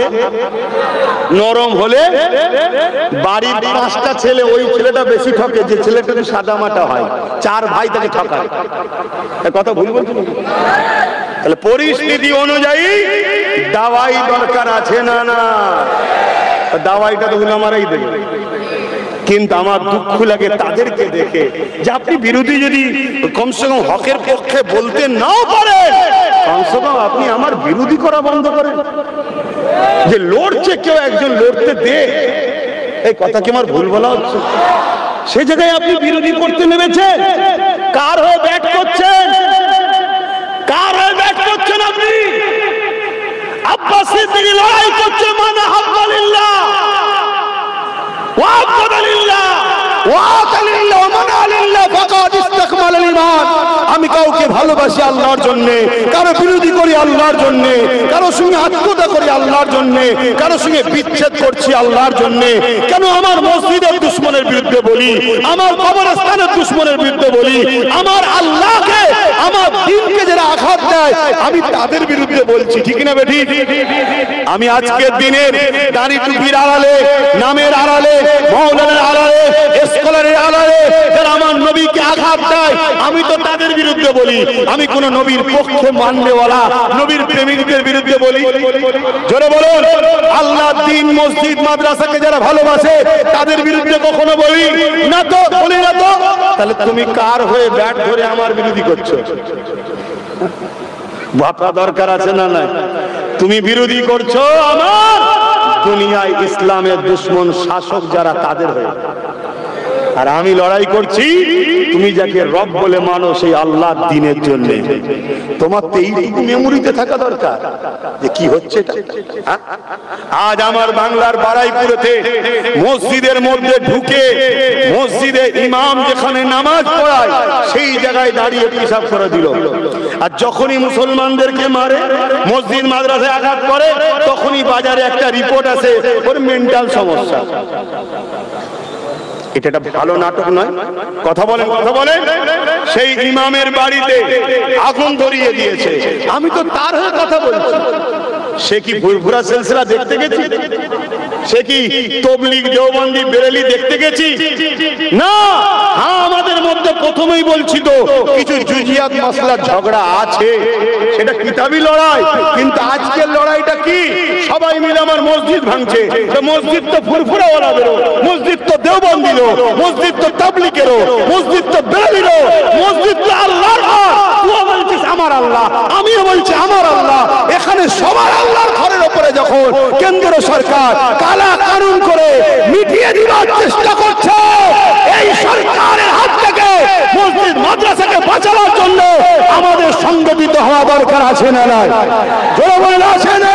নরম হলে বাড়ির 5টা ছেলে, ওই ছেলেটা বেশি ঠকে যে ছেলেটা সাদা মাটা হয়, 4 ভাই তাকে ঠকায়। কথা ভুল বলছি? তাহলে পরিস্থিতি অনুযায়ী দাওয়াই দরকার আছে না? না, দাওয়াইটা তো উলামারাই দেবে। কিন্তু আমার দুঃখ লাগে তাদেরকে দেখে যে আপনি বিরোধী যদি কমসে কম হকের পক্ষে বলতে নাও পারেন, কমসে কম আপনি আমার বিরোধী করা বন্ধ করেন। যে লড়ছে কেউ একজন লড়তে দে, এই কথা কি আমার ভুল বলা হচ্ছে? সে জায়গায় আপনি বিরোধী করতে নেমেছেন, কার হয়ে ব্যাট করছেন? কার হয়ে ব্যাট করছেন আপনি? আব্বাস সিদ্দিকী লড়াই করছে মানা হাব্বালিল্লাহ আমি কাউকে ভালোবাসি আল্লাহর জন্য, কারো বিরোধী করি আল্লাহর জন্য, কারো সঙ্গে আত্মীয়তা করি আল্লাহর জন্য, কারো সঙ্গে বিচ্ছেদ করছি আল্লাহর জন্য। কেন আমার মসজিদের দুশ্মনের বিরুদ্ধে বলি, আমার কবরস্থানের দুশ্মনের বিরুদ্ধে বলি, আমার আল্লাহকে, আমার দ্বীনকে যারা আঘাত দেয় আমি তাদের বিরুদ্ধে বলছি, ঠিক না বেঠি? আমি আজকের দিনের দাড়ি টুপির আড়ালে, নামের আড়ালে, মৌলানার আড়ালে, স্কলারের আড়ালে যারা আমার নবীকে আঘাত দেয় আমি তো তাদের বিরুদ্ধে বলি। আমি কোন নবীর পক্ষে মাননেওয়ালা, নবীর প্রেমিকদের বিরুদ্ধে বলি? জোরে বলুন। আল্লাহর দ্বীন, মসজিদ, মাদ্রাসাকে যারা ভালোবাসে তাদের বিরুদ্ধে কখনো বলি না? তো বলি না তো? তাহলে তুমি কার হয়ে ব্যাট ধরে আমার বিরোধী করছো? ভাবনা দরকার আছে না? না, তুমি বিরোধী করছো আমার দুনিয়ায় ইসলামের দুশ্মন শাসক যারা তাদের হয়ে, আর আমি লড়াই করছি তুমি যাকে রব বলে মানো সেই আল্লাহর দ্বীনের জন্য। তোমার তো এইটুকু মেমোরিতে থাকা দরকার যে কি হচ্ছে। আজ আমার বাংলার বারাইপুরেতে মসজিদের মধ্যে ঢুকে, মসজিদে ইমাম যেখানে নামাজ পড়ায় সেই জায়গায় দাঁড়িয়ে পেশাব করে দিল। আর যখনই মুসলমানদেরকে মারে, মসজিদ মাদ্রাসায় আঘাত করে, তখনই বাজারে একটা রিপোর্ট আসে ওর মেন্টাল সমস্যা। এটা একটা ভালো নাটক নয়? কথা বলেন, কথা বলেন। সেই ইমামের বাড়িতে আগুন ধরিয়ে দিয়েছে, আমি তো তার হয়ে কথা বলছি। সে কি ফুরফুরা সিলসিলা দেখতে গেছি? সে কি তবলিগ, দেওবন্দি, বেরেলি দেখতে গেছি? না। হ্যাঁ, আমাদের মধ্যে প্রথমেই বলছি তো কিছু জুজিয়াত মাসলা ঝগড়া আছে, সেটা কিতাবি লড়াই। কিন্তু আজকের লড়াইটা কি? সবাই মিলে আমার মসজিদ ভাঙছে। মসজিদ তো ফুরফুরাওয়ালাদেরও, মসজিদ তো দেওবন্দিরও, মসজিদ তো তাবলিগেরও, মসজিদ তো বেরেলিরও, মসজিদ তো আল্লাহর ঘর। তুই বলছিস আমার আল্লাহ, আমিও বলছি আমার আল্লাহ। এখানে সবার আল্লাহর ঘরের উপরে যখন কেন্দ্র সরকার কালা কানুন করে মিটিয়ে দেওয়ার চেষ্টা করছে, এই সরকারের হাত থেকে মসজিদ মাদ্রাসাকে বাঁচানোর জন্য আমাদের সংগঠিত হওয়া দরকার আছে না? নাই? জোরে বলেন, আছে না?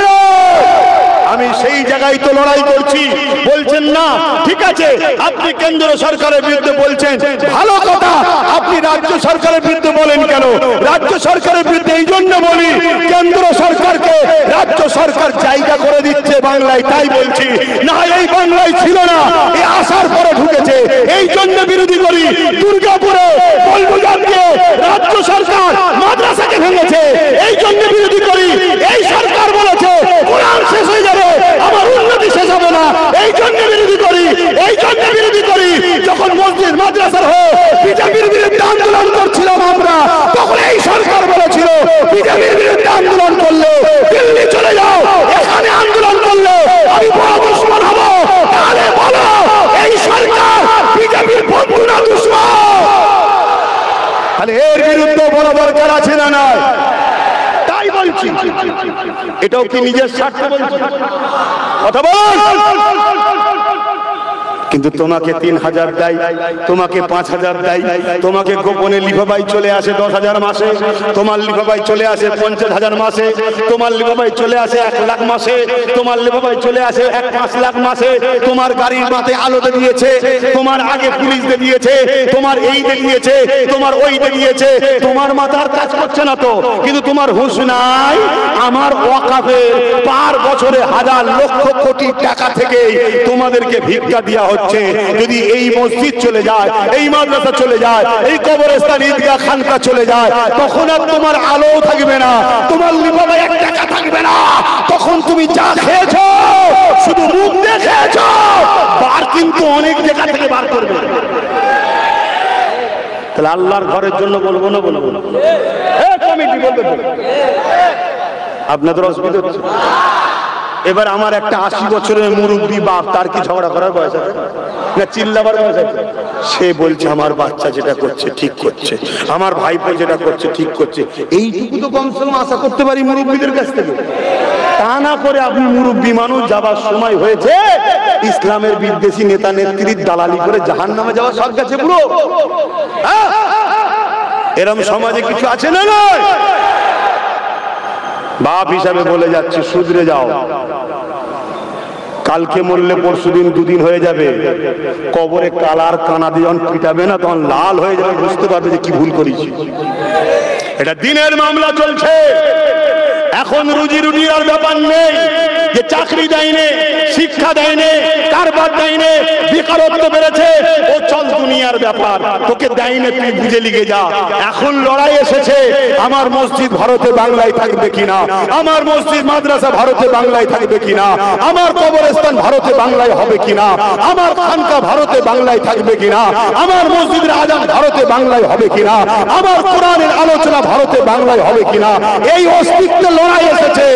আমি সেই জায়গায় তো লড়াই করছি। বলছেন না, ঠিক আছে, আপনি কেন্দ্র সরকারের বিরুদ্ধে বলছেন, ভালো কথা। আপনি রাজ্য সরকারের বিরুদ্ধে বলেন কেন? রাজ্য সরকারের বিরুদ্ধে এই জন্য বলি, কেন্দ্র সরকারকে রাজ্য সরকার জায়গা করে দিচ্ছে বাংলায়, তাই বলছি। না, এই বাংলায় ছিল না, এই আসার পরে ঢুকেছে, এই জন্য বিরোধী করি। দুর্গাপুরে বলবুজানকে রাজ্য সরকার মাদ্রাসাকে ভেঙেছে, এই জন্য বিরোধী করি। এই সরকার বলেছে কোরআন শেষ হয়ে যাবে, আমার উন্নতি শেষ হবে না, এই জন্য বিরোধী করি। এই জন্য বিরোধী করি যখন মসজিদ মাদ্রাসার হয়ে বিজেপির বিরুদ্ধে আন্দোলন করছিলাম আমরা, তখন এই সরকার বলেছিল বিজেপির বিরুদ্ধে আন্দোলন করলে দিল্লি চলে যাও, এখানে আন্দোলন করলে আমি বড় দুশ্মন হব। তাহলে বলো, এই সরকার বিজেপির বন্ধু না দুশ্মন? তাহলে এর বিরুদ্ধে বড় দরকার আছে না? নাই? তাই বলছি। এটাও কি নিজের স্বার্থে বলছে? কথা বল। কিন্তু তোমাকে 3000 দেয়, তোমাকে 5000 দেয়, তোমাকে গোপনে লিফাবাই চলে আসে 10,000 মাসে, তোমার লিফাবাই চলে আসে 50,000 মাসে, তোমার লিফাবাই চলে আসে 1 লাখ মাসে, তোমার লিফাবাই চলে আসে 1-5 লাখ মাসে। তোমার গাড়ির মাথায় আলো দিয়েছে, তোমার আগে পুলিশ দিয়েছে, তোমার এই দিয়েছে, তোমার ওই দিয়েছে, তোমার মাথার কাজ করছে না তো, কিন্তু তোমার হুঁশ নাই। আমার ওয়াকাফে পার বছরে হাজার লক্ষ কোটি টাকা থেকে তোমাদেরকে ভিক্ষা দেওয়া হচ্ছে। যদি এই মসজিদ চলে যায়, এই মাদ্রাসা চলে যায়, এই কবরস্থান ঈদগাহ খানকা চলে যায়, তখন আর তোমার আলো থাকবে না, তোমার লিফাফায় 1 টাকা থাকবে না। তখন তুমি যা খেয়েছো শুধু মুখ দিয়ে খেয়েছো, বার কিন্তু অনেক জায়গা থেকে বার করবে। তাহলে আল্লাহর ঘরের জন্য বলবো না বলবো না? কমিটি বলবে আপনাদের অসুবিধা হচ্ছে। এবার আমার একটা 80 বছরের মুরব্বী বাপ, তার কি ঝগড়া করার বয়স আছে না চিল্লাবার বয়স আছে? সে বলছে আমার বাচ্চা যেটা করছে ঠিক করছে, আমার ভাইপো যেটা করছে ঠিক করছে। এইটুকু তো কমসে কম আশা করতে পারি মুরব্বীদের কাছ থেকে। তা না করে আপনি মুরব্বী মানুষ, যাবার সময় হয়েছে, ইসলামের বিদ্বেষী নেতা নেত্রীর দালালি করে জাহান্নামে যাওয়া সব গেছে পুরো। এরম সমাজে কিছু আছে না? নয় বাপ হিসাবে বলে যাচ্ছে, শুধরে যাও। কালকে মরলে পরশুদিন 2 দিন হয়ে যাবে, কবরে কালার কানা দিয়ে যখন পিটাবে না তখন লাল হয়ে যাবে, বুঝতে পারবে যে কি ভুল করেছি। এটা দিনের মামলা চলছে। এখন রুজি রুটির আর ব্যাপার নেই, যে চাকরি দেয়নি, শিক্ষা দেয়নি, কারবার দেয়নি, বেকারত্ব বেড়েছে, ও চল দুনিয়ার ব্যাপার, তোকে দেয়নি, তুই বুঝে লিগে যা। এখন লড়াই এসেছে, আমার মসজিদ ভারতে বাংলায় থাকবে কিনা, আমার মসজিদ মাদ্রাসা ভারতে বাংলায় থাকবে কিনা, আমার কবরস্থান ভারতে বাংলায় হবে কিনা, আমার খানকা ভারতে বাংলায় থাকবে কিনা, আমার মসজিদের আজান ভারতে বাংলায় হবে কিনা, আমার কোরআনের আলোচনা ভারতে বাংলায় হবে কিনা। এই অস্তিত্বের লড়াই এসেছে।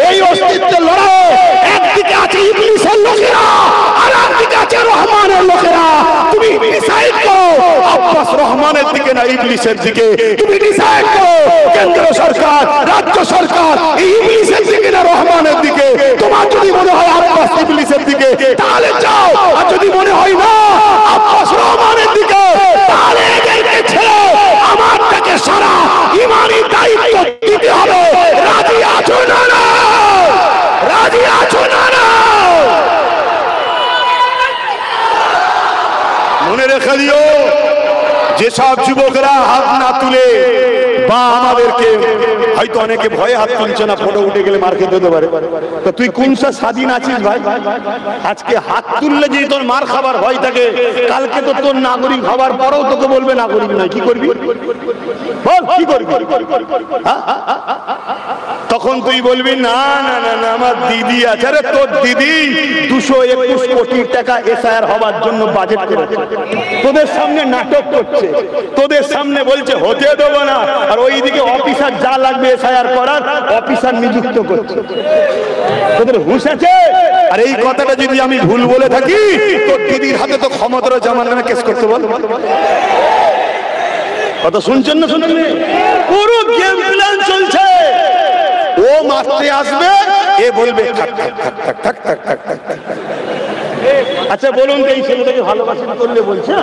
এই অস্তিত্বের লড়াই একদিকে আছে ইবলিসের লোকেরা, আর একদিকে আছে রহমানের লোকেরা। তুমি ডিসাইড করো আব্বাস রহমানের দিকে না ইবলিসের দিকে। তুমি ডিসাইড করো কেন্দ্র সরকার, রাজ্য সরকার ইবলিসের দিকে না রহমানের দিকে। তোমার যদি মনে হয় আব্বাস ইবলিসের দিকে, তাহলে যাও। আর যদি মনে হয় না আব্বাস রহমানের দিকে, তাহলে এদেরকে ছেড়ে আমারটাকে সারা ইমানি দায়িত্ব দিতে হবে। রাজি আছো না? রাজি আছো না? মনে রেখে দিও, যেসব যুবকরা হাত না তুলে বা আমাদেরকে, হয়তো অনেকে ভয়ে হাত তুলছে না, ফটো উঠে গেলে মার খেতে হতে পারে, তো তুই কোন স্বাধীন আছিস ভাই? আজকে হাত তুললে যদি তোর মার খাবার ভয় থাকে, কালকে তো তোর নাগরিক হবার পরেও তোকে বলবে নাগরিক নয়। কি করবি বল, কি করবি? তখন তুই বলবি না না না না আমার দিদি আছে। আরে তোর দিদি 221 কোটি টাকা এসআইআর হবার জন্য বাজেট করেছে, তোদের সামনে নাটক করছে, তোদের সামনে বলছে হতে দেবো না, আর ওইদিকে অফিসার যা লাগবে এসআইআর করার অফিসার নিযুক্ত করছে। তোদের হুঁশ আছে? আর এই কথাটা যদি আমি ভুল বলে থাকি, তোর দিদির হাতে তো ক্ষমতার জামানা কেস করতে বল। কথা শুনছেন না? শুনেন? পুরো গেম প্ল্যান চলছে। ও মারতে আসবে, এ বলবে থাক থাক থাক থাক থাক থাক থাক থাক। আচ্ছা বলুন, এই ছেলেটাকে ভালোবাসেন করলে বলছে,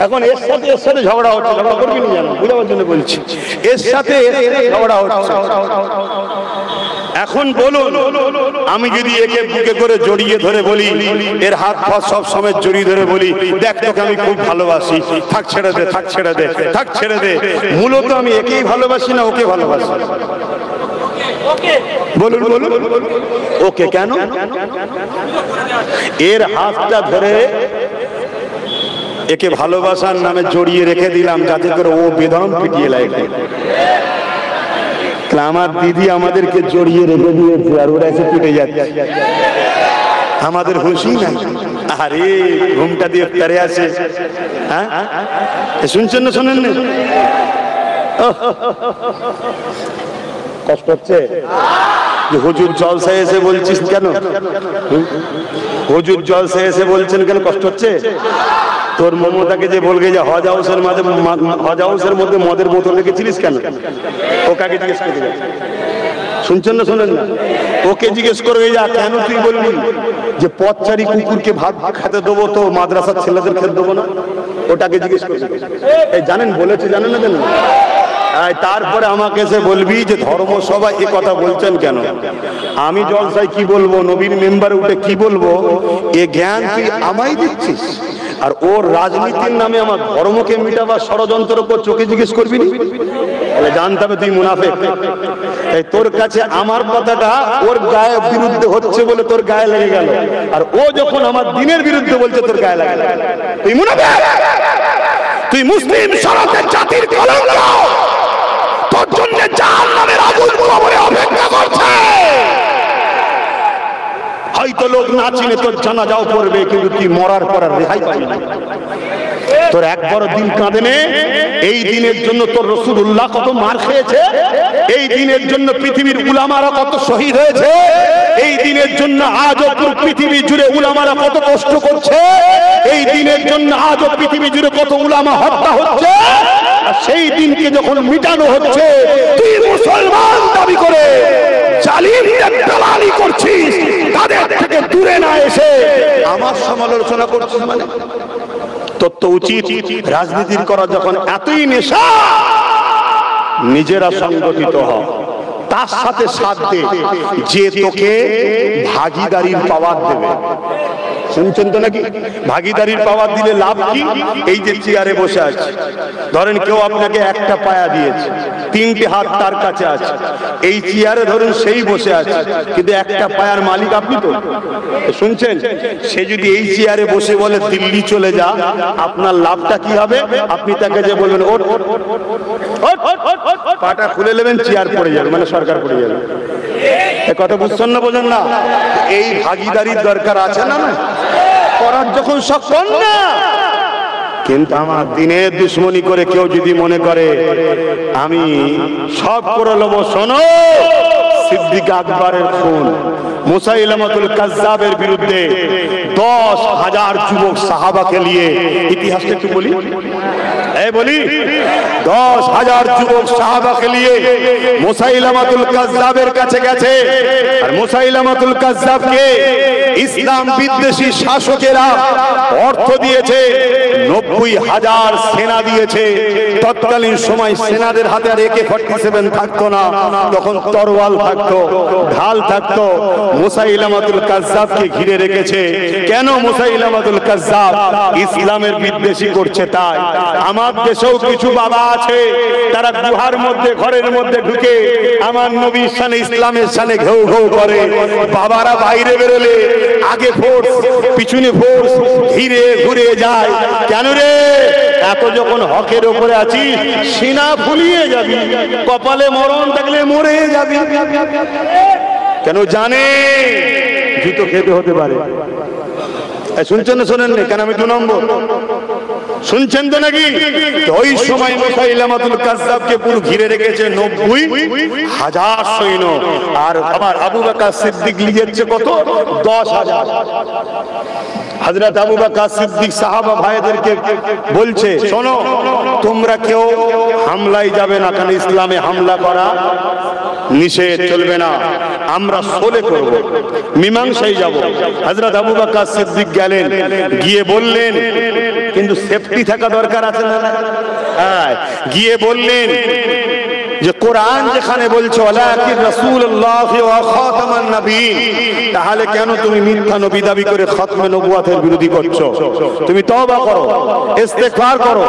এখন এর সাথে ঝগড়া হচ্ছে। ঝগড়া করবি না জানো, বুঝাবার জন্য বলছি। এর সাথে ঝগড়া হচ্ছে। এখন বলুন, আমি যদি একে বুকে করে জড়িয়ে ধরে বলি, এর হাত পা সব সময় জড়িয়ে ধরে বলি, দেখ তোকে আমি খুব ভালোবাসি, থাক ছেড়ে দে, থাক ছেড়ে দে, থাক ছেড়ে দে, মূলত আমি একেই ভালোবাসি না ওকে ভালোবাসি? বলুন বলুন, ওকে কেন? এর হাতটা ধরে একে ভালোবাসার নামে জড়িয়ে রেখে দিলাম, যাতে করে ও বেদম পিটিয়ে লাগে। আমার দিদি আমাদেরকে জড়িয়ে রেখে দিয়েছে, আর ওরা এসে পিটে যাচ্ছে। আমাদের হুঁশই নাই। আরে ঘুমটা দিয়ে তারে আছে। হ্যাঁ শুনছেন না? শোনেন না? কষ্ট হচ্ছে যে হুজুর জলসায় এসে বলছিস কেন? হুজুর জলসায় এসে বলছেন কেন? কষ্ট হচ্ছে? তোর মমতাকে যে বলবে যে হজ হাউসের মধ্যে মদের বোতল রেখেছিলিস কেন? ও কাকে জিজ্ঞেস করে? শুনছেন না শোনেন না? ওকে জিজ্ঞেস করবে যা, কেন তুই বললি যে পথচারী কুকুরকে ভাত খেতে দেবো তো মাদ্রাসার ছেলেদের খেতে দেবো না? ওটাকে জিজ্ঞেস করবে। এই জানেন বলেছে, জানেন না জানেন? তারপরে আমাকে এসে বলবি যে ধর্মসভা এ কথা বলছেন কেন? আমি জলসায় কি বলবো, নবীর মেম্বারে উঠে কি বলবো, এ জ্ঞান তুই আমায় দিচ্ছিস? আর ওর রাজনীতির নামে আমার ধর্মকে মিটাবার ষড়যন্ত্র উপর চোখে জিজ্ঞেস করবি না? তাহলে জানতে হবে তুই মুনাফিক। তাই তোর কাছে আমার কথাটা ওর গায়ে বিরুদ্ধে হচ্ছে বলে তোর গায়ে লেগে গেল, আর ও যখন আমার দিনের বিরুদ্ধে বলছে তোর গায়ে লাগে, তুই মুনাফিক। তুই মুসলিম শরতের জাতির কলঙ্ক। তোর জন্য জাহান্নামের আগুন কবরে অপেক্ষা করছে। হয়তো লোক না চিনে তোর জানাজাও পড়বে, কিন্তু তুই মরার পর আর রেহাই পাবি না। তোর একবার দিন কাঁদে নে। এই দিনের জন্য তোর রাসূলুল্লাহ কত মার খেয়েছে, এই দিনের জন্য পৃথিবীর উলামারা কত শহীদ হয়েছে, এই দিনের জন্য আজও পৃথিবী জুড়ে উলামারা কত কষ্ট করছে, এই দিনের জন্য আজও পৃথিবী জুড়ে কত উলামা হত্যা হচ্ছে। সেই দিনকে যখন মিটানো হচ্ছে, তুই মুসলমান দাবি করে জালিমদের দালালি করছিস, তাদের থেকে দূরে না এসে আমার সমালোচনা করছিস। মানে তোর তো উচিত রাজনীতির করা যখন এতই নেশা, নিজেরা সংগঠিত হ, তার সাথে সাথ দে যে তোকে ভাগীদারির পাওয়ার দেবে। শুনছেন তো নাকি? ভাগীদারির পাওয়ার দিলে লাভ কি? এই যে চেয়ারে বসে আছে, ধরেন কেউ আপনাকে একটা পায়া দিয়েছে, তিনটে হাত তার কাছে আছে, এই চেয়ারে ধরুন সেই বসে আছে, কিন্তু একটা পায়ার মালিক আপনি তো। শুনছেন? সে যদি এই চেয়ারে বসে বলে দিল্লি চলে যা, আপনার লাভটা কি হবে? আপনি তাকে যে বলবেন ওঠ, পাটা খুলে নেবেন, চেয়ার পড়ে যাবে, মানে সরকার পড়ে যাবে। এ কথা বুঝছেন না, বোঝেন না? এই ভাগীদারির দরকার আছে না? করার যখন সক্ষম না। কিন্তু আমার দিনের দুশ্মনী করে কেউ যদি মনে করে আমি সব করে নেব, শোনো, সিদ্দিক আকবরের খুন, মুসাইলামাতুল কাজ্জাবের বিরুদ্ধে 10,000 যুবক সাহাবাকে নিয়ে, ইতিহাসটা একটু বলি, বলি 10,000 যুবক সাহাবাকে নিয়ে মুসাইলামাতুল কাজ্জাবের কাছে গেছে। আর মুসাইলামাতুল কাজ্জাবকে ইসলাম বিদ্বেষী শাসকেরা অর্থ দিয়েছে, 90,000 সেনা দিয়েছে। তৎকালীন সময় সেনাদের হাতে আর AK-47 থাকতো না, তখন তরোয়াল থাকতো, ঢাল থাকতো। মুসাইলামাতুল কাজ্জাবকে ঘিরে রেখেছে। কেন? মুসাইলামাতুল কাজ্জাব ইসলামের বিদ্বেষী করছে তাই। আমার দেশেও কিছু বাবা আছে, তারা গুহার মধ্যে, ঘরের মধ্যে ঢুকে আমার নবীর শানে, ইসলামের শানে ঘেউ ঘেউ করে। বাবারা বাইরে বেরোলে আগে ফোর্স, পিছনে ফোর্স, ঘিরে ঘুরে যায়। কেন রে? এত যখন হকের ওপরে আছিস, সিনা ফুলিয়ে যাবি, কপালে মরণ থাকলে মরে যাবি। কেন? জানে জুতো খেতে হতে পারে। শুনছেন না শোনেন না? কেন আমি 2 নম্বর শুনছেন তো নাকি? ওই সময় মুসাইলামাতুল কাজ্জাবকে পুরো ঘিরে রেখেছে 90,000 সৈন্য। আর আমার আবু বকর সিদ্দিক লিখেছে কত? 10,000। হযরত আবু বকর সিদ্দিক সাহাবা ভাইদেরকে বলছে, শোনো, তোমরা কেউ হামলায় যাবে না, কারণ ইসলামে হামলা করা নিষেধ, চলবে না। আমরা সোলে করব, মীমাংসায় যাব। হযরত আবু বকর সিদ্দিক গেলেন, গিয়ে বললেন, কিন্তু সেফটি থাকা দরকার আছে না? হ্যাঁ, গিয়ে বললেন যে কোরআন যেখানে বলছে ওয়ালাকিন রাসূলুল্লাহ ওয়া খাতামান নবিয়্যিন, তাহলে কেন তুমি মিথ্যা নবী দাবি করে খতমে নবুয়তের বিরোধী করছো? তুমি তওবা করো, ইস্তেগফার করো,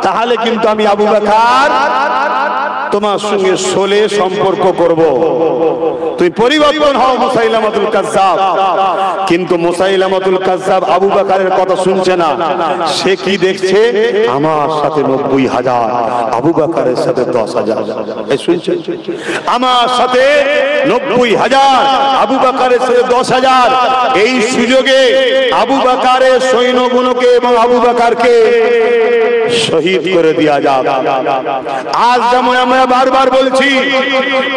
তাহলে কিন্তু আমি আবু বকর তোমার সঙ্গে সোলে সম্পর্ক করব। তুমি পরিবর্তন হও মুসাইলামাতুল কাজ্জাব। কিন্তু মুসাইলামাতুল কাজ্জাব আবু বকরের কথা শুনছে না। সে কি দেখছে? আমার সাথে 90,000, আবু বকরের সাথে 10,000। এই শুনছেন? আমার সাথে 90,000, আবু বকরের সাথে 10,000। এই সুযোগে আবু বকরের সৈন্যগুলোকে এবং আবু বকরকে শহীদ করে দেয়া যাক। আজ যেমন আমরা বারবার বলছি,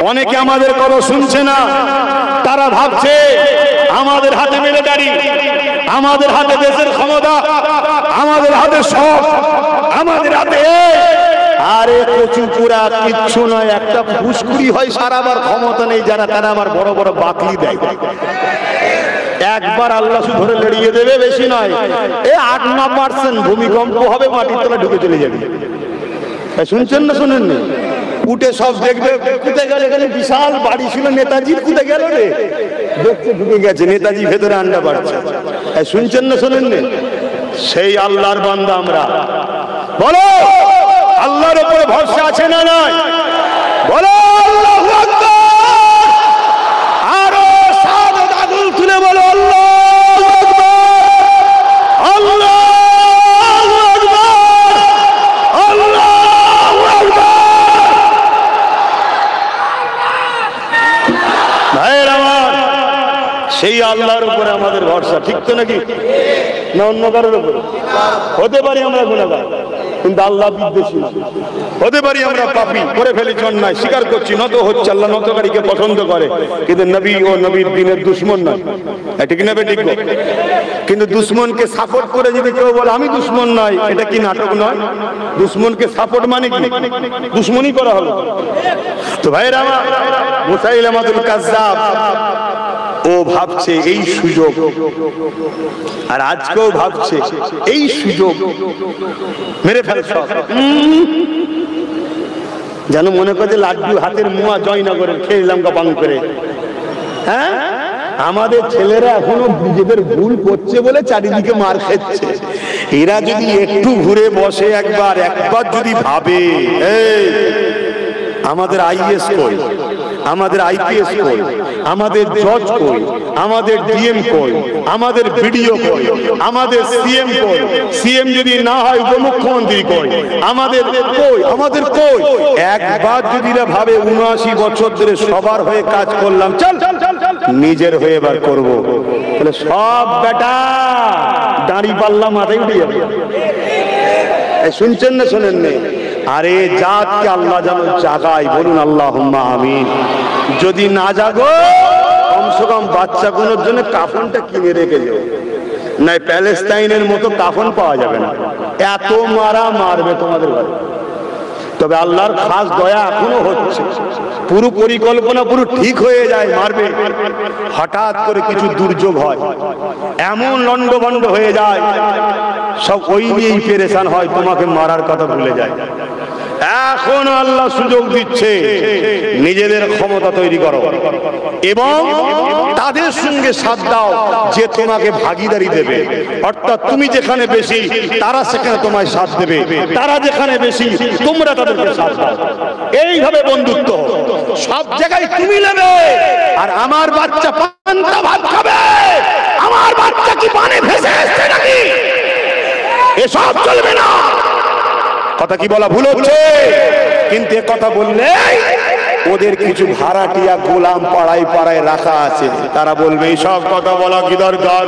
অনেকে আমাদের কথা শুনছে না। তারা ভাবছে আমাদের হাতে মিলিটারি, আমাদের হাতে দেশের ক্ষমতা, আমাদের হাতে সব, আমাদের হাতে। আরে কচু পুরা কিচ্ছু নয়, একটা ফুসকুড়ি হয় সারাবার ক্ষমতা নেই যারা, তারা আবার বড় বড় বাকলি দেয়। একবার আল্লাহ ধরে লড়িয়ে দেবে, বেশি নয়, 8-9% ভূমিকম্প হবে, মাটির তলা ঢুকে চলে যাবে। শুনছেন না শোনেননি? উঠে সব দেখবে কোথায় গেল, এখানে বিশাল বাড়ি ছিল নেতাজির, কোথায় গেল রে, দেখছে ঢুকে গেছে নেতাজি, ভেতরে আন্ডা বাড়ছে। শুনছেন না শোনেননি? সেই আল্লাহর বান্দা আমরা। বলো আল্লাহর উপরে ভরসা আছে না নাই? বলো আল্লাহু আকবার। আরো সাদত আগুন তুলে বলো আল্লাহু আকবার, আল্লাহু আকবার, আল্লাহু আকবার। ভাইয়ের আমার, সেই আল্লাহর উপরে আমাদের ভরসা, ঠিক তো নাকি? না অন্য কারোর উপরে? হতে পারি আমরা গুনাহগার, কিন্তু আল্লাহ বিদ্বেষী না। হতে পারি আমরা পাপী, করে ফেলেছি অন্যায়, স্বীকার করছি, নত হচ্ছে, আল্লাহ নতকারীকে পছন্দ করে, কিন্তু নবী ও নবীর দিনের দুশ্মন নয়। এটা কি নেবে? ঠিক। কিন্তু দুশ্মনকে সাপোর্ট করে যদি কেউ বলে আমি দুশ্মন নয়, এটা কি নাটক নয়? দুশ্মনকে সাপোর্ট মানে কি? দুশ্মনই করা হলো। তো ভাইরা আমার, মুসাইলামাতুল কাজ্জাব ও ভাবছে এই সুযোগ, আর আজকেও ভাবছে এই সুযোগ মেরে ফেলে সব। যেন মনে করে লাড্ডু হাতের মুয়া জয়নগরের খেলাম গাপাং করে। হ্যাঁ, আমাদের ছেলেরা এখনো নিজেদের ভুল করছে বলে চারিদিকে মার খাচ্ছে। এরা যদি একটু ঘুরে বসে, একবার যদি ভাবে আমাদের আইএস কই, আমাদের আইপিএস কই, আমাদের জজ কই, আমাদের ডিএম কই, আমাদের বিডিও কই, আমাদের সিএম কই, সিএম যদি না হয় উপমুখ্যমন্ত্রী কই, আমাদের কই, আমাদের কই, একবার যদি ভাবে ৭৯ বছর ধরে সবার হয়ে কাজ করলাম, চল নিজের হয়ে এবার করবো, তাহলে সব বেটা দাঁড়ি পাল্লা মাথায় উঠে যাবে। শুনছেন না শোনেন না? আরে জাতকে আল্লাহ যেন জাগায়, বলুন আল্লাহুম্মা আমিন। যদি না জাগো, কমসে কম বাচ্চাগুলোর জন্য কাফনটা কিনে রেখে যাও, নাই প্যালেস্টাইনের মতো কাফন পাওয়া যাবে না, এত মারা মারবে তোমাদের ঘরে। তবে আল্লাহর খাস দয়া এখনো হচ্ছে, পুরো পরিকল্পনা পুরো ঠিক হয়ে যায়, মারবে। হঠাৎ করে কিছু দুর্যোগ হয়, এমন লন্ডভন্ড হয়ে যায়, সব ওই নিয়েই পেরেশান হয়, তোমাকে মারার কথা ভুলে যায়। এখন আল্লাহ সুযোগ দিচ্ছে, নিজেদের ক্ষমতা তৈরি করো এবং তাদের সঙ্গে সাথ দাও যে তোমাকে ভাগিদারি দেবে। অর্থাৎ তুমি যেখানে বেশি, তারা সেখানে তোমায় সাথ দেবে, তারা যেখানে বেশি, তোমরা তাদেরকে সাথ দাও। এইভাবে বন্ধুত্ব সব জায়গায় তুমি নেবে, আর আমার বাচ্চা পান্তা ভাত খাবে, আমার বাচ্চা কি পানে ভেসে এসছে নাকি, এসব চলবে না। কথা কি বলা ভুল হচ্ছে? কিন্তু এ কথা বললে ওদের কিছু ভাড়াটিয়া গোলাম পাড়ায় পাড়ায় রাখা আছে, তারা বলবে এইসব কথা বলা কি দরকার,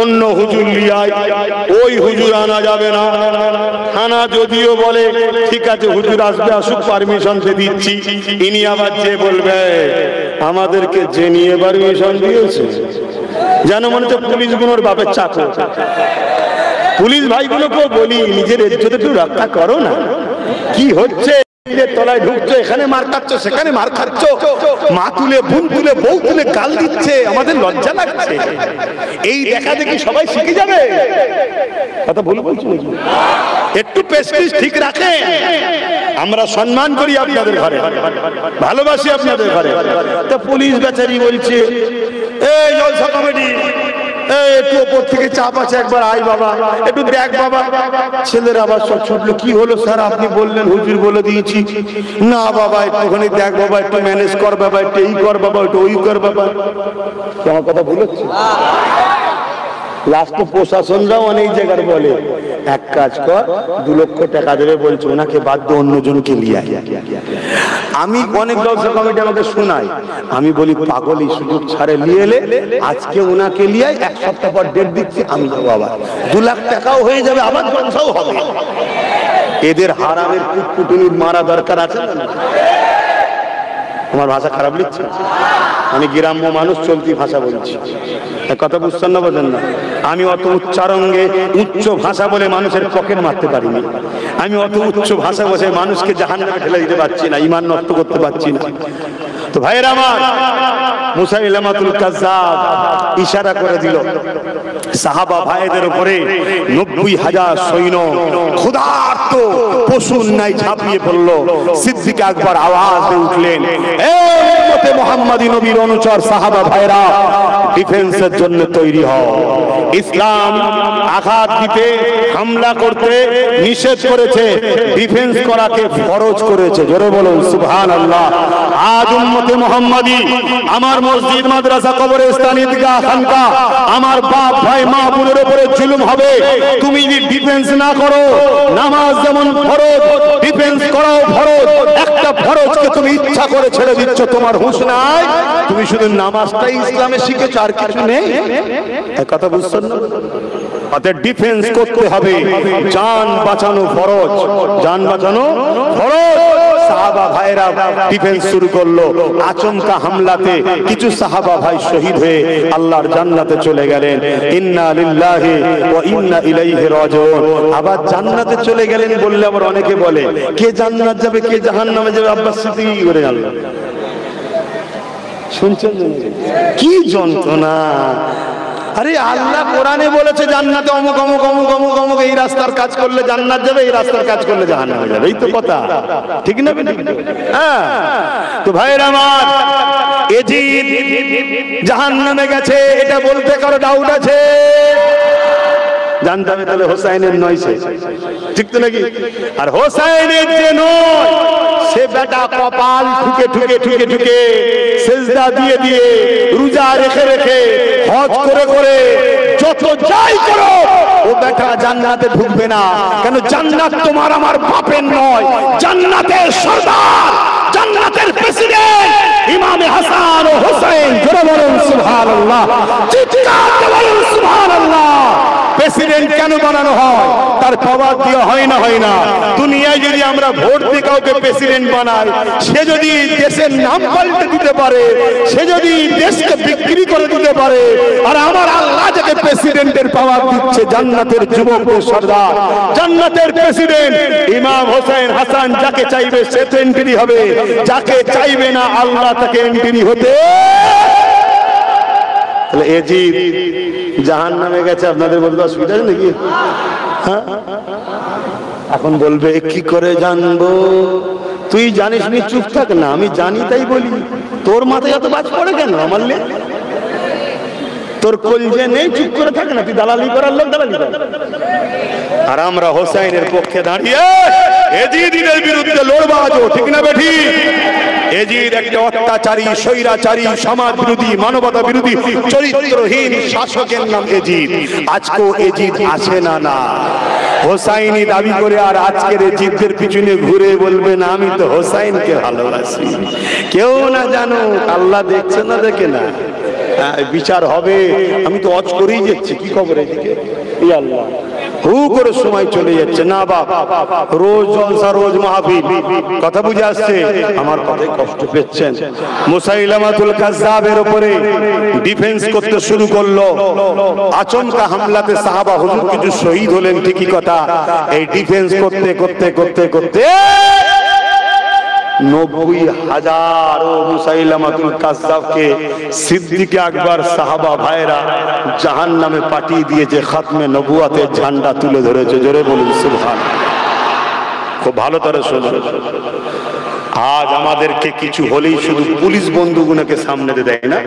অন্য হুজুর লিয়াই, ওই হুজুর আনা যাবে না। থানা যদিও বলে ঠিক আছে হুজুর আসবে, আসুক, পারমিশন দিচ্ছি, ইনি আবার যে বলবে আমাদেরকে যে নিয়ে পারমিশন দিয়েছে, যেন মনে হচ্ছে পুলিশগুলোর বাপের চাকর। পুলিশ ভাইগুলোকেও বলি নিজের ইজ্জত একটু রক্ষা করো না। কি হচ্ছে, তলায় ঢুকছো, এখানে মার খাচ্ছ, সেখানে মার খাচ্ছ, মা তুলে, বোন তুলে, বউ তুলে গাল দিচ্ছে, আমাদের লজ্জা লাগছে। এই দেখা দেখি সবাই শিখে যাবে। কথা ভুল বলছি নাকি? একটু প্রেস্টিজ ঠিক রাখেন। আমরা সম্মান করি আপনাদের ঘরে, ভালোবাসি আপনাদের ঘরে। তো পুলিশ বেচারি বলছে এই জলসা কমিটি, একটু ওপর থেকে চাপ আছে, একবার আয় বাবা, একটু দেখ বাবা। ছেলের আবার সব ছুটলো, কি হলো স্যার, আপনি বললেন, হুজুর বলে দিয়েছি। না বাবা, একটুখানি দেখ বাবা, একটু ম্যানেজ কর বাবা, একটু এই কর বাবা, একটু ওই কর বাবা। আমার কথা ভুল হচ্ছে? লাস্টে প্রশাসনরাও অনেক জায়গার বলে এক কাজ কর, 2 লক্ষ টাকা দেবে বলছে, ওনাকে বাদ দিয়ে অন্যজনকে নিয়ে আয়। আমি অনেক জলসা কমিটি আমাকে শোনাই, আমি বলি পাগল, এই সুযোগ ছাড়ে নিয়ে এলে আজকে ওনাকে নিয়ে আয়, 1 সপ্তাহ পর ডেট দিচ্ছি, আমি যাবো, আবার 2 লাখ টাকাও হয়ে যাবে, আবার জলসাও হবে। এদের হারামের কুটকুটুনির মারা দরকার আছে না? আমার ভাষা খারাপ লিখছে? আমি গ্রাম্য মানুষ, চলতি ভাষা বলছি, কথা বুঝছেন না, বোঝেন না? আমি অত উচ্চারঙ্গে উচ্চ ভাষা বলে মানুষের পকেট মারতে পারিনি। আমি অত উচ্চ ভাষা বসে মানুষকে জাহান্নামে ঠেলে দিতে পারছি না, ঈমান নষ্ট করতে পারছি না। তো ভাইয়েরা আমার, মুসাইলামাতুল কাজ্জাব ইশারা করে দিল সাহাবা ভাইদের উপরে 90,000 সৈন্য ক্ষুধার্ত পশুর ন্যায় ঝাঁপিয়ে পড়ল। সিদ্দিক আকবর আওয়াজ দিয়ে উঠলেন, এ উম্মতে মুহাম্মাদী নবীর অনুচর সাহাবা ভাইরা, ডিফেন্সের জন্য তৈরি হও। ইসলাম আঘাত দিতে, হামলা করতে নিষেধ করেছে, ডিফেন্স করাকে ফরজ করেছে। জোরে বলুন সুবহানাল্লাহ। আজ উম্মতে মুহাম্মাদী আমার মসজিদ, মাদ্রাসা, কবরস্থান, ঈদগাহ, খানকা, আমার বাপ ভাই মা বোনের উপরে জুলুম হবে। তুমি যদি ডিফেন্স না করো, নামাজ যেমন ফরজ, ডিফেন্স করাও ফরজ। একটা ফরজকে তুমি ইচ্ছা করে ছেড়ে দিচ্ছ, তোমার হুঁশ নাই, তুমি শুধু নামাজটাই ইসলামে শিখেছো, আর কিছু নেই। এই কথা বুঝছেন না? অতএব ডিফেন্স করতে হবে, জান বাঁচানো ফরজ, জান বাঁচানো ফরজ। সাহাবা ভাইরা ডিফেন্স শুরু করলো। আচমকা হামলাতে কিছু সাহাবা ভাই শহীদ হয়ে আল্লাহর জান্নাতে চলে গেলেন। ইন্না লিল্লাহি ওয়া ইন্না ইলাইহি রাজিউন। আবার জান্নাতে চলে গেলেন বললে আবার অনেকে বলে, কে জান্নাত যাবে কে জাহান্নামে যাবে, আব্বাস সিদ্দিক করে জানলো। শুনছেন কি যন্ত্রণা? আরে আল্লাহ কোরআনে বলেছে জান্নাতে অমুক অমুক অমুক অমুক অমুক এই রাস্তার কাজ করলে জান্নাত যাবে, এই রাস্তার কাজ করলে জাহান্নামে যাবে, এই তো কথা, ঠিক না? হ্যাঁ। তো ভাইরা আমার, এজিদ জাহান্নামে গেছে এটা বলতে কারো ডাউট আছে? জানতে হবে তাহলে হোসাইনের নয় সে, ঠিক তো নাকি? আর হোসাইনের যে নয়, সে বেটা কপাল ঠুকে ঠুকে ঠুকে ঠুকে, সেজদা দিয়ে দিয়ে, রোজা রেখে রেখে, হজ করে করে, যত যাই করো, ও বেটা জান্নাতে ঢুকবে না। কেন? জান্নাত তোমার আমার বাপের নয়, জান্নাতের সরদার, জান্নাতের প্রেসিডেন্ট ইমামে হাসান ও হোসেন। জোরে বলুন সুবহানাল্লাহ, চিৎকার দিয়ে বলুন সুবহানাল্লাহ। প্রেসিডেন্ট কেন বানানো হয়? তার পাওয়ার দিয়ে হয় না, হয় না। দুনিয়ায় যদি আমরা ভোট দিয়ে কাউকে প্রেসিডেন্ট বানাই, সে যদি দেশের নাম পাল্টে দিতে পারে, সে যদি দেশকে বিক্রি করে দিতে পারে, আর আমার আল্লাহ যাকে প্রেসিডেন্টের পাওয়ার দিচ্ছে, জান্নাতের যুবকদের সরদার, জান্নাতের প্রেসিডেন্ট ইমাম হোসেন হাসান, যাকে চাইবে সে তো এন্ট্রি হবে, যাকে চাইবে না আল্লাহ তাকে এন্ট্রি হতে। তাহলে এজিদ জাহান্নামে গেছে, আপনাদের বলতে অসুবিধা আছে নাকি? হ্যাঁ, এখন বলবে কি করে জানবো? তুই জানিস নি, চুপ থাক না। আমি জানি তাই বলি। তোর মাথায় এত বাজ পড়ে কেন? আমার তোর কলজে নেই, চুপ করে থাক না। তুই দালালি করার লোক, দালালি কর। আর আমরা হোসাইনের পক্ষে দাঁড়িয়ে এজিদের বিরুদ্ধে লড়বো, ঠিক না বেঠি? এজিদ একটা অত্যাচারী, স্বৈরাচারী, সমাজ বিরোধী, মানবতা বিরোধী, চরিত্রহীন শাসকের নাম এজিদ। আজকেও এজিদ আছে না? না। হোসাইনি দাবি করে আর আজকের এজিদদের পিছনে ঘুরে বলবে না আমি তো হোসাইনকে ভালোবাসি। কেউ না জানো, আল্লাহ দেখছে না, দেখে না, বিচার হবে। আমি তো অজ করেই যাচ্ছি, কি খবর এদিকে? আল্লাহ হু করে সময় চলে যাচ্ছে। না বাপ, রোজ জলসা, রোজ মাহফিল, কথা বুঝে আসছে? আমার কথায় কষ্ট পেয়েছেন? মুসাইলামাতুল কাজ্জাবের উপরে ডিফেন্স করতে শুরু করলো। আচমকা হামলাতে সাহাবা হুজুর কিছু শহীদ হলেন, ঠিকই কথা। এই ডিফেন্স করতে করতে করতে করতে 90,000 মুসাইলামাতুল কাজ্জাবকে সিদ্দিক আকবর সাহাবা ভাইরা জাহান্নামে পাঠিয়ে দিয়েছে, খাতমে নবুয়াতের ঝান্ডা তুলে ধরেছে। জোরে বলুন সুবহানাল্লাহ। খুব ভালো করে শুনুন। আজ আমাদেরকে কিছু হলেই শুধু পুলিশ বন্ধুগুলোকে সামনে দেয় না,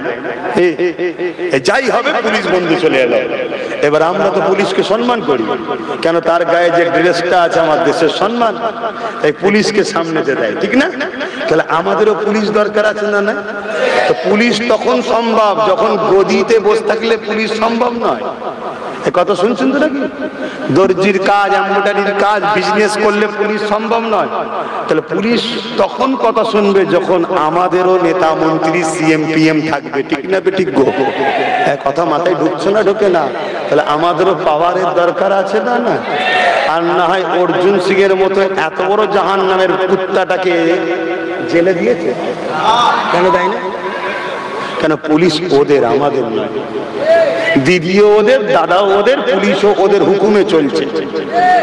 যাই হবে পুলিশ বন্ধু চলে এলো। এবার আমরা তো পুলিশকে সম্মান করি, কেন? তার গায়ে যে ড্রেসটা আছে আমার দেশের সম্মান, তাই পুলিশকে সামনে দেয়, ঠিক না? তাহলে আমাদেরও পুলিশ দরকার আছে না? না, তো পুলিশ তখন সম্ভব যখন গদিতে বসে থাকলে পুলিশ সম্ভব নয়। কথা শুনছেন তো নাকি? দর্জির কাজ, এমব্রয়ডারির কাজ, বিজনেস করলে পুলিশ সম্ভব নয়। তাহলে পুলিশ তখন কথা শুনবে যখন আমাদেরও নেতা মন্ত্রী সিএম পিএম থাকবে, ঠিক না? ঠিক গো, কথা মাথায় ঢুকছে না? ঢোকে না? তাহলে আমাদেরও পাওয়ারের দরকার আছে না? না, আর না হয় অর্জুন সিং এর মতো এত বড় জাহান্নামের কুত্তাটাকে জেলে দিয়েছে, কেন দেয় না? কেন পুলিশ ওদের, আমাদের নয়। দিদিও ওদের, দাদাও ওদের, পুলিশও ওদের হুকুমে চলছে।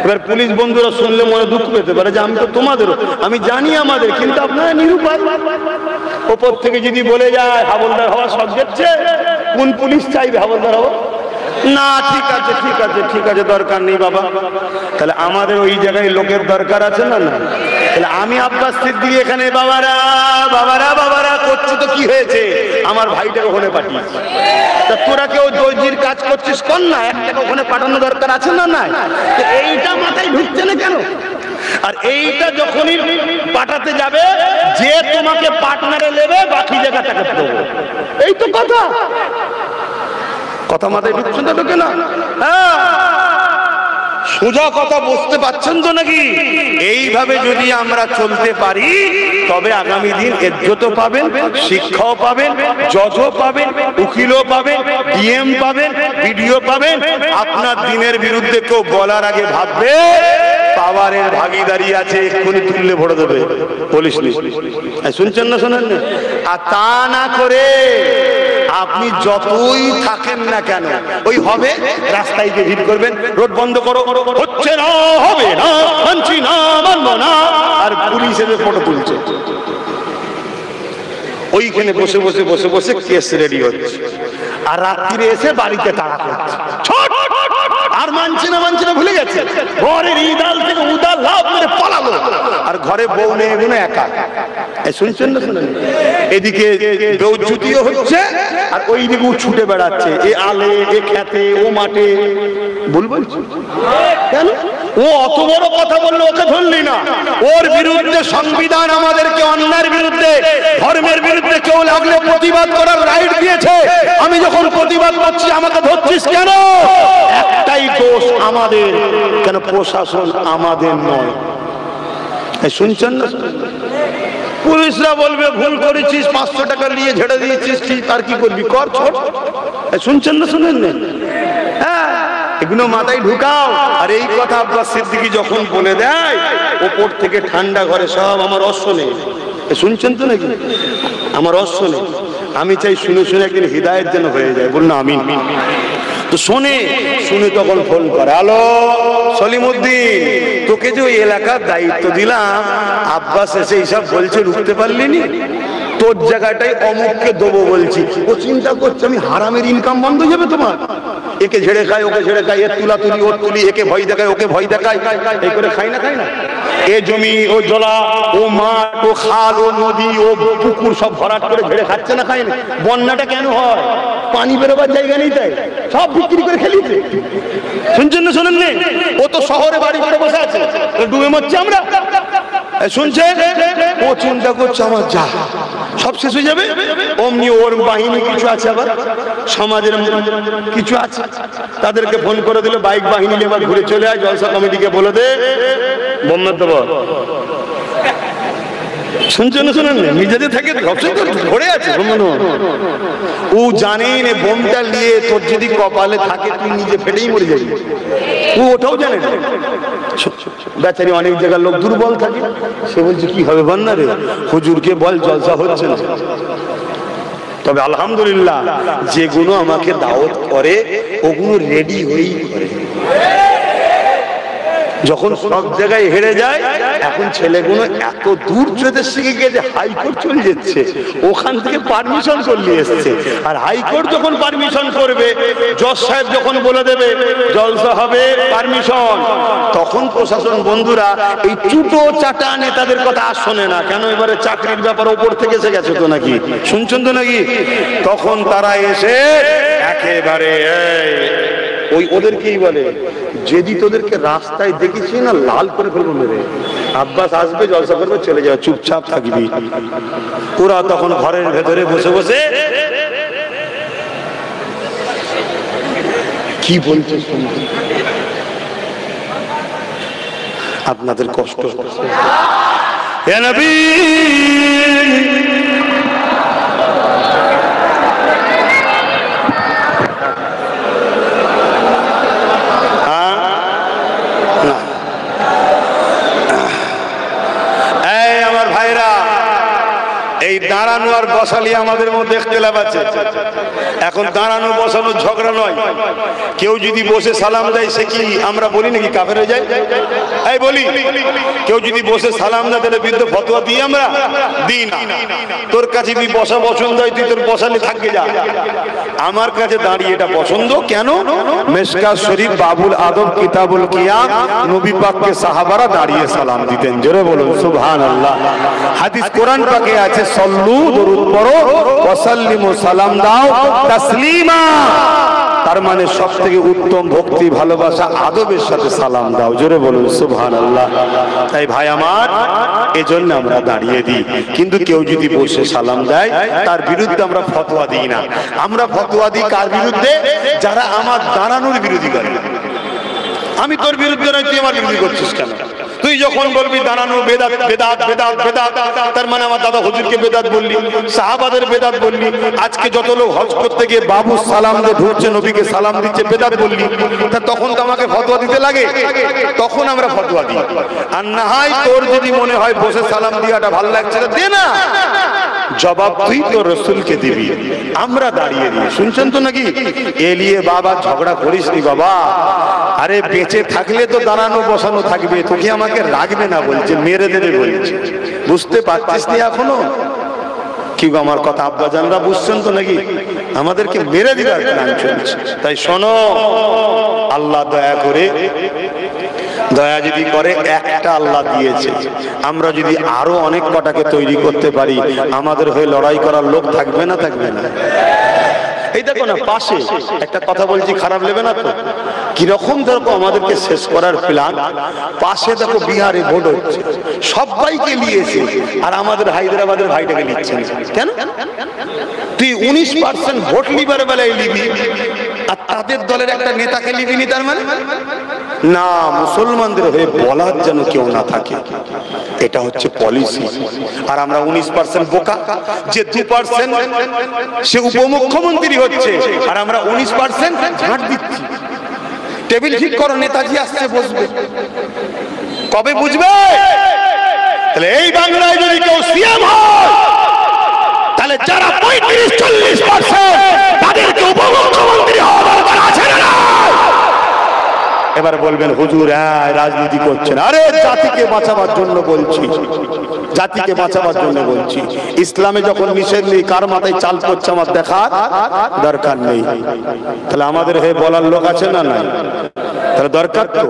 এবার পুলিশ বন্ধুরা শুনলে মনে দুঃখ পেতে পারে যে আমি তো তোমাদেরও, আমি জানি আমাদের, কিন্তু আপনারা নিরুপায়। ওপর থেকে যদি বলে যায় হাবলদার হওয়া সব যাচ্ছে, কোন পুলিশ চাইবে হাবলদার হওয়া? না, ঠিক আছে ঠিক আছে ঠিক আছে, দরকার নেই বাবা। তাহলে আমাদের ওই জায়গায় লোকের দরকার আছে না? না। তাহলে আমি আব্বাস সিদ্দিকী এখানে বাবারা বাবারা বাবারা করছি তো কি হয়েছে? আমার ভাইটাকে ওখানে পাঠিয়েছি। তা তোরা কেউ দর্জির কাজ করছিস কর না, একটাকে ওখানে পাঠানো দরকার আছে না? না, এইটা মাথায় ঢুকছে না কেন? আর এইটা যখনই পাঠাতে যাবে, যে তোমাকে পার্টনারে নেবে বাকি জায়গা তাকে দেবো, এই তো কথা। কথা মাথায় ঢুকছে না? ঢুকে না? হ্যাঁ, সোজা কথা বুঝতে পারছেন তো নাকি? এইভাবে যদি আমরা চলতে পারি তবে আগামী দিন ইজ্জতও পাবেন, শিক্ষাও পাবেন, জজও পাবেন, উকিলও পাবেন, ডিএম পাবেন, বিডিও পাবেন। আপনার দিনের বিরুদ্ধে কেউ বলার আগে ভাববে পাওয়ারের ভাগিদারি আছে, এক্ষুনি তুললে ভরে দেবে পুলিশ। শুনছেন না? শোনেন না? আর তা না করে আপনি যতই থাকেন না কেন, ওই হবে রাস্তায় গিয়ে ভিড় করবেন, রোড বন্ধ করো, হচ্ছে না, হবে না, মানছি না, মানবো না, আর পুলিশের ফটো তুলছে। ওইখানে বসে বসে বসে বসে কেস রেডি হচ্ছে, আর রাত্রিরে এসে বাড়িতে তাড়া করছে। আর মানছে না ভুলে গেছে, ঘরের ইদাল থেকে উদাল লাভ মেরে পালালো, আর ঘরে বউ নেই, এগুলো একা। শুনছেন না? শুনেন? এদিকে বেউজ্জতিও হচ্ছে, আর ওইদিকে ও ছুটে বেড়াচ্ছে, এ আলে, এ খেতে, ও মাঠে। ভুল বলছি কেন? ও অত বড় কথা বললো, ওকে ধরলি না? ওর বিরুদ্ধে সংবিধান আমাদেরকে অন্যায়ের বিরুদ্ধে, ধর্মের বিরুদ্ধে কেউ লাগলে প্রতিবাদ করার রাইট দিয়েছে। আমি যখন প্রতিবাদ করছি আমাকে ধরছিস কেন? একটাই দোষ আমাদের, কেন প্রশাসন আমাদের নয়। শুনছেন না? পুলিশরা বলবে ভুল করেছিস, 500 টাকা নিয়ে ঝেড়ে দিয়েছিস, তার কি করবি, কর, ছোট। শুনছেন না? শুনেন না? হ্যাঁ, এগুলো মাথায় ঢুকাও। আর এই কথা আব্বাস সিদ্দিকী যখন বলে দেয়, ওপর থেকে ঠান্ডা ঘরে সব আমার অশ্ব নেই। শুনছেন তো নাকি? আমার অশ্ব নেই। আমি চাই শুনে শুনে একদিন হৃদায়েত যেন হয়ে যায়। বলুন আমিন। তো শুনে তখন ফোন করে, হ্যালো সলিমউদ্দিন, তোকে যে ওই এলাকার দায়িত্ব দিলাম, আব্বাস এসে এইসব বলছে, রুখতে পারলি নি? তোর জায়গাটাই অমুককে দেবো বলছি। ও চিন্তা করছে আমি হারামের ইনকাম বন্ধ হয়ে যাবে তোমার। একে ঝেড়ে খায়, ওকে ঝেড়ে খায়, এর তুলা তুলি, ওর তুলি, একে ভয় দেখায়, ওকে ভয় দেখায়, এই করে খাই না। এ জমি, ও জলা, ও মাঠ, ও খাল, ও নদী, ও পুকুর সব ভরাট করে ঝেড়ে খাচ্ছে না, খায় না? বন্যাটা কেন হয়? পানি বেরোবার জায়গা নেই, তাই সব বিক্রি করে খেলিছে। শুনছেন না? শোনেন না? ও তো শহরে বাড়ি করে বসে আছে, ডুবে মরছে আমরা। শুনছে? ও চিন্তা করছে আমার যা সব শেষ হয়ে যাবে। অমনি ওর বাহিনী কিছু আছে, আবার সমাজের কিছু আছে, তাদেরকে ফোন করে দিলে বাইক বাহিনী এবার ঘুরে চলে আয়, জলসা কমিটিকে বলে দে বোমার দেব। শুনছেন না? শোনেন না? নিজেদের থাকে ধরে আছে। ও জানেন বোমটা নিয়ে তোর যদি কপালে থাকে তুই নিজে ফেটেই মরে যাবি। ও ওটাও জানে না। বেচারি অনেক জায়গার লোক দুর্বল থাকে, সে বলছে কি হবে বন্যা রে, হুজুরকে বল জলসা হচ্ছে না। তবে আলহামদুলিল্লাহ যেগুলো আমাকে দাওয়াত করে ওগুলো রেডি হয়েই করে। যখন সব জায়গায় হেরে যায়, এখন ছেলেগুলো এত দূর যেতে শিখে গিয়ে যে হাইকোর্ট চলে যাচ্ছে, ওখান থেকে পারমিশন করলে এসছে। আর হাইকোর্ট যখন পারমিশন করবে, জজ সাহেব যখন বলে দেবে জলসা হবে, পারমিশন, তখন প্রশাসন বন্ধুরা এই চুটো চাটা নেতাদের কথা আর শোনে না। কেন? এবারে চাকরির ব্যাপার ওপর থেকে এসে গেছে তো নাকি? শুনছেন তো নাকি? তখন তারা এসে একেবারে ওই ওদেরকেই বলে, যেদি তোদেরকে রাস্তায় দেখেছি না লাল করে ফেলবো মেরে। আব্বাস আসবে, জলসা করবে, চলে যাবে, চুপচাপ থাকবি। ওরা তখন ঘরের ভেতরে বসে বসে কি বলছে আপনাদের কষ্ট হচ্ছে। হে নবী, এই দাঁড়ানো আর বসালি আমাদের মধ্যে ইখতিলাফ আছে। এখন দাঁড়ানো বসানো ঝগড়া নয়, কেউ যদি বসে সালাম দেয় সে কি আমরা বলি নাকি কাফের হয়ে যায়? এই বলি, কেউ যদি বসে সালাম দেয় তাহলে বিরুদ্ধে ফতোয়া দিই আমরা? দিই না। তোর কাছে তুই বসা পছন্দ হয়, তুই তোর বসালে থাকবে যা। আমার কাছে দাঁড়িয়ে এটা পছন্দ। কেন? মিশকাত শরীফ বাবুল আদব কিতাবুল কিয়াম, নবী পাককে সাহাবারা দাঁড়িয়ে সালাম দিতেন। জোরে বলুন সুবহানাল্লাহ। হাদিস কোরআন পাকে আছে, সল্লু দরুদ পড়ো, ওয়া সাল্লিমু সালাম দাও তাসলিমা। তার মানে সবথেকে উত্তম ভক্তি, ভালোবাসা, আদবের সাথে সালাম দাও। জোরে বলুন সুবহানাল্লাহ। তাই ভাই আমার, এজন্য আমরা দাঁড়িয়ে দিই। কিন্তু কেউ যদি বসে সালাম দেয় তার বিরুদ্ধে আমরা ফতোয়া দিই না। আমরা ফতোয়া দিই কার বিরুদ্ধে? যারা আমার দাঁড়ানোর বিরোধী করে। আমি তোর বিরুদ্ধে নয়, তুই আমার বিরোধী করছিস কেন? তুই যখন বলবি দাঁড়ানো বেদাত বেদাত বেদাত বেদাত, তার মানে আমার দাদা হুজুরকে বেদাত বললি, সাহাবাদের বেদাত বললি। আজকে যত লোক হজ করতে গিয়ে বাবু সালাম দিয়ে ঢুকছে, নবীকে সালাম দিচ্ছে, বেদাত বললি। তা তখন তো আমাকে ফতোয়া দিতে লাগে, তখন আমরা ফতোয়া দিই। আর না হয় তোর যদি মনে হয় বসে সালাম দিয়াটা ভালো লাগছে না, দে না, জবাব তুই তো রসুলকে দিবি। আমরা দাঁড়িয়ে দিই। শুনছেন তো নাকি? এলিয়ে বাবা ঝগড়া করিস নি বাবা। আরে বেঁচে থাকলে তো দাঁড়ানো বসানো থাকবে, তোকে আমাকে রাখবে না বলছে, মেরে দেবে বলছে। বুঝতে পারছিস নি এখনো? কি গো আমার কথা আব্বাজানরা বুঝছেন তো নাকি? আমাদেরকে মেরে দেওয়ার প্ল্যান চলছে। তাই শোনো, আল্লাহ দয়া করে, দয়া যদি করে, একটা আল্লাহ দিয়েছে, আমরা যদি আরো অনেক কটাকে তৈরি করতে পারি, আমাদের হয়ে লড়াই করার লোক থাকবে না? থাকবে না? এই দেখো না, পাশে একটা কথা বলছি, খারাপ নেবে না তো? কিরকম দেখো আমাদেরকে শেষ করার প্ল্যান। পাশে দেখো বিহারে ভোট হচ্ছে, সবাইকে নিয়েছে, আর আমাদের হায়দ্রাবাদের ভাইটাকে নিচ্ছে কেন? তুই 19% ভোট লিবার বেলায় নিবি, আর তাদের দলের একটা নেতাকে নিবিনি। তার মানে না, মুসলমানদের হয়ে বলার যেন কেউ না থাকে, এটা হচ্ছে পলিসি। আর আমরা 19% বোকা, যে 2% সে উপমুখ্যমন্ত্রী হচ্ছে, আর আমরা 19% ঝাঁট দিচ্ছি। টেবিল ঠিক করো, নেতাজি আসছে, বসবে, কবে বুঝবে? তাহলে এই বাংলায় যদি কেউ সিএম হয়, তাহলে যারা 35-40% তাদেরকে উপমুখ্যমন্ত্রী হওয়া দরকার আছে না? এবার বলবেন হুজুর রাজনীতি করছেন। আরে জাতিকে বাঁচাবার জন্য বলছি, জাতিকে বাঁচাবার জন্য বলছি। ইসলামে যখন নিষেধ নেই, কার মাথায় চাল করছে আমার দেখার দরকার নেই। তাহলে আমাদের হয়ে বলার লোক আছে না? নাই। তাহলে দরকার তো।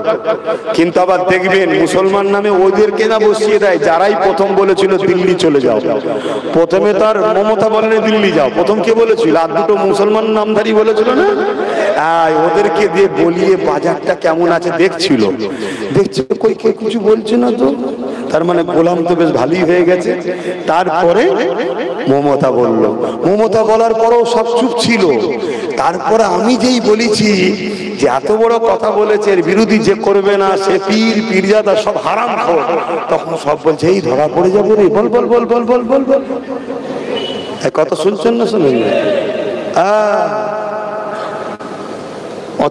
কিন্তু আবার দেখবেন মুসলমান নামে ওদেরকে না বসিয়ে দেয়, যারাই প্রথম বলেছিল দিল্লি চলে যাও। প্রথমে তার মমতা বলেন দিল্লি যাও, প্রথম কে বলেছিল? আর দুটো মুসলমান নামধারী বলেছিল না? ওদেরকে দিয়ে বলিয়ে বাজারটা কেমন আছে দেখছিল, দেখছে কই কই কিছু বলছে না তো, তার মানে গোলাম তো বেশ ভালোই হয়ে গেছে। তারপরে মমতা বলল, মমতা বলার পরও সব চুপ ছিল। তারপরে আমি যেই বলেছি যে এত বড় কথা বলেছে, এর বিরোধী যে করবে না সে পীর পীরজাদা সব হারামখোর, তখন সব বলছে এই ধরা পড়ে যাবো রে, বল বল বল বল বল বল বল। কথা শুনছেন না? শুনুন,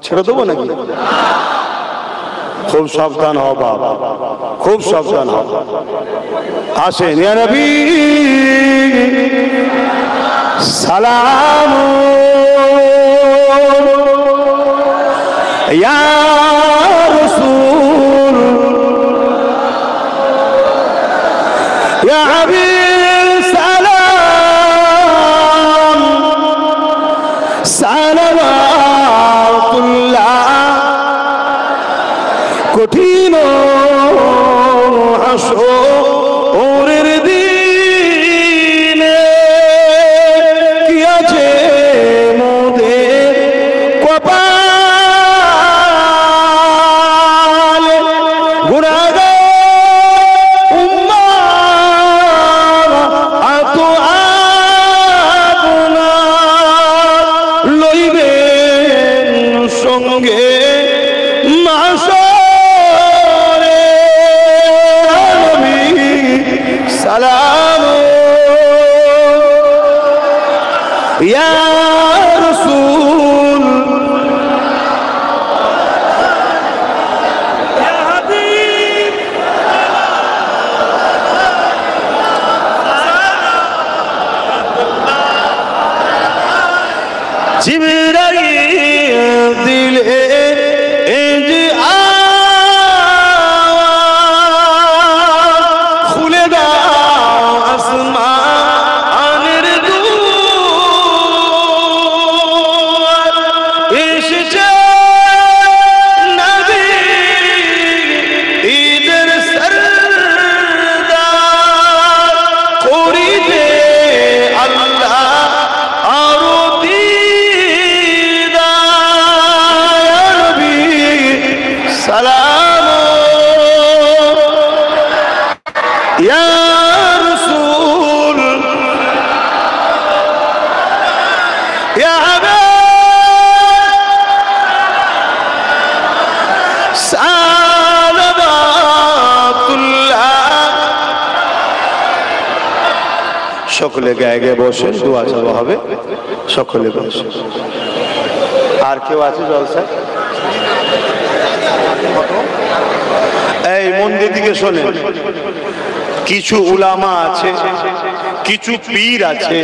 ছেড়ে দেবো নাকি? খুব সাবধান হও বাবা, খুব সাবধান হও। আসেন ইয়া নবী সালাম, ইয়া রাসূল, ইয়া হাবিব সালাম, সালাওয়াতুল্লাহ। কঠিন হাসরের দিনে কি আছে মোদের কপালে, গুনাহগার উম্মাহ আতো আপনার লইবেন সঙ্গে মাশরে। নবী সালাম, ইয়া রাসূল, ইয়া হাবিব, সকলে গায়ে গায়ে বসে, দোয়া চাওয়া হবে, সকলে বসে। আর কেউ আছে জলসা? এই মন্দির দিকে শোনেন, কিছু উলামা আছে, কিছু পীর আছে,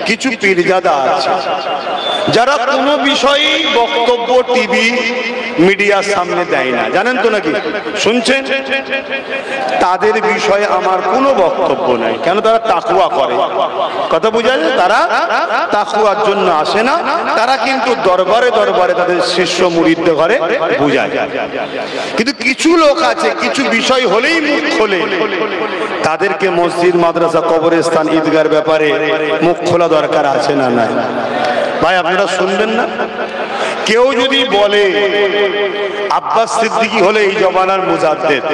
কিছু পীরজাদা আছে, যারা কোনো বিষয়ে বক্তব্য টিভি মিডিয়ার সামনে দেয় না, জানেন তো নাকি? শুনছেন? তাদের বিষয়ে আমার কোনো বক্তব্য নাই। কেন? তারা তাকওয়া করে। কথা বুঝা যায়? তারা তাকওয়ার জন্য আসে না, তারা কিন্তু দরবারে দরবারে তাদের শিষ্য মুরিদদের ঘরে বুঝায়। কিন্তু কিছু লোক আছে, কিছু বিষয় হলেই মুখ খোলে, তাদেরকে মসজিদ, মাদ্রাসা, কবরস্থান, ঈদগার ব্যাপারে মুখ খোলা দরকার আছে না নাই? ভাই আপনারা শুনবেন না? কেউ যদি বলে আব্বাস সিদ্দিকী হলে এই জমানার মুজাদ্দেদ,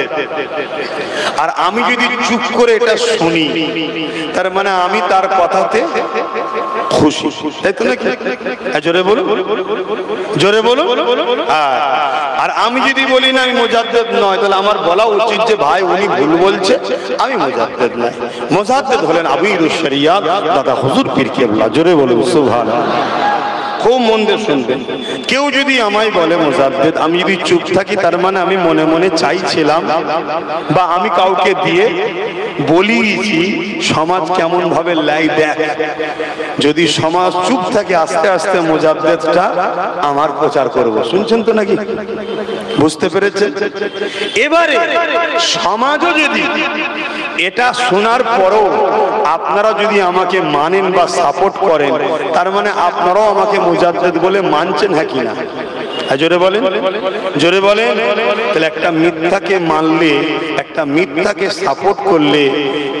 আর আমি যদি চুপ করে এটা শুনি, তার মানে আমি তার কথাতে খুশি, তাই তো নাকি? জোরে বলুন, জোরে বলুন। আর আমি যদি বলি না আমি মুজাদ্দেদ নয়, তাহলে আমার বলা উচিত যে ভাই উনি ভুল বলছে, আমি মুজাদ্দেদ নয়। মুজাদ্দেদ হলেন আমিরুশ শরিয়াত দাদা হুজুর পীর কেবলা। জোরে বলুন সুবহানাল্লাহ। খুব মন দিয়ে শুনবেন। কেউ যদি আমায় বলে মুজাদ্দেদ, আমি যদি চুপ থাকি, তার মানে আমি মনে মনে চাইছিলাম বা আমি কাউকে দিয়ে বলিয়েছি সমাজ কেমন ভাবে লাই দেখ। যদি সমাজ চুপ থাকে, আস্তে আস্তে মুজাদ্দেদটা আমার প্রচার করব। শুনছেন তো নাকি? বুঝতে পেরেছেন? এবারে সমাজও যদি এটা শোনার পরও আপনারা যদি আমাকে মানেন বা সাপোর্ট করেন, তার মানে আপনারাও আমাকে মুজাদ্দেদ বলে মানছেন, হ্যাঁ কি না? জোরে বলেন, জোরে বলেন। তাহলে একটা মিথ্যাকে মানলে, একটা মিথ্যাকে সাপোর্ট করলে,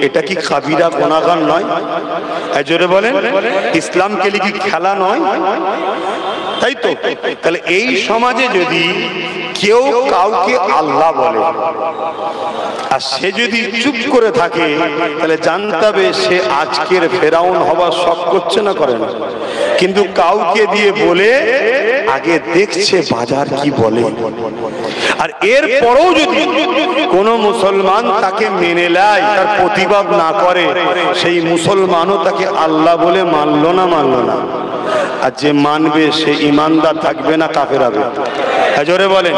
এটা কি কাবিরা গুনাহগার নয়? জোরে বলেন। ইসলামকে কি খেলা নয়? তাই তো। তাহলে এই সমাজে যদি কেউ কাউকে আল্লাহ বলে আর সে যদি চুপ করে থাকে, তাহলে জানতে হবে সে আজকের ফেরাউন হবার শখ করছে না, করে না। কিন্তু কাউকে দিয়ে বলে আগে দেখছে বাজার কি বলে। আর এর পরেও যদি কোনো মুসলমান তাকে মেনে নেয়, তার প্রতিবাদ না করে, সেই মুসলমানও তাকে আল্লাহ বলে মানলো না, মানলো না। আর যে মানবে সে ইমানদার থাকবে না, কাফের হবে। জোরে বলেন।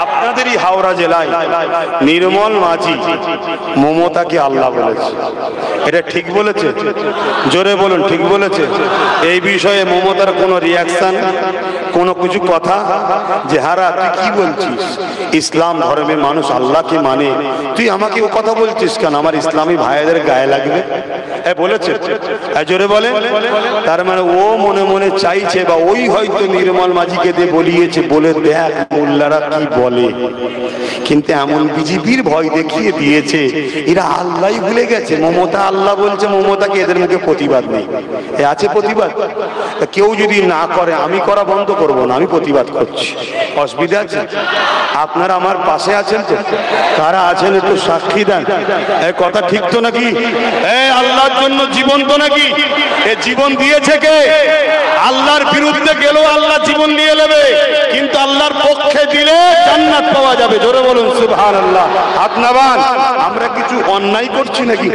আপনাদেরই হাওড়া জেলায় নির্মল মাঝি মমতাকে আল্লাহ বলেছে, এটা ঠিক বলেছে? জোরে বলুন, ঠিক বলেছে? এই বিষয়ে মমতার কোনো রিয়াকশন, কোনো কিছু কথা যে হারা তুই কি বলছিস, ইসলাম ধর্মের মানুষ আল্লাহকে মানে, তুই আমাকে ও কথা বলছিস কেন, আমার ইসলামী ভাইদের গায়ে লাগবে, বলেছে? জোরে বলেন। তার মানে ও মনে মনে চাইছে, বা ওই হয়তো নির্মল মাঝিকে দিয়ে বলিয়েছে, বলে দেখ মোল্লারা কি বলে। কিন্তু এমন বিজেপির ভয় দেখিয়ে দিয়েছে, এরা আল্লাহই ভুলে গেছে। মমতা আল্লাহ বলছে, মমতাকে এদের মুখে প্রতিবাদ নেই। আছে প্রতিবাদ? কেউ যদি না করে, আমি করা বন্ধ করব না, আমি প্রতিবাদ করছি। অসুবিধা আছে? আপনারা আমার পাশে আছেন তো? কারা আছেন একটু সাক্ষী দেন। এই কথা ঠিক তো নাকি? আল্লাহর জন্য জীবন তো নাকি? এ জীবন দিয়েছে কে? আল্লাহর বিরুদ্ধে গেলেও আল্লাহ জীবন দিয়ে নেবে, কিন্তু আল্লাহর পক্ষে দিলে জান্নাত পাওয়া যাবে। জোরে বলুন সুবহানাল্লাহ। হাত নামান। আমরা কিছু অন্যায় করছি নাকি?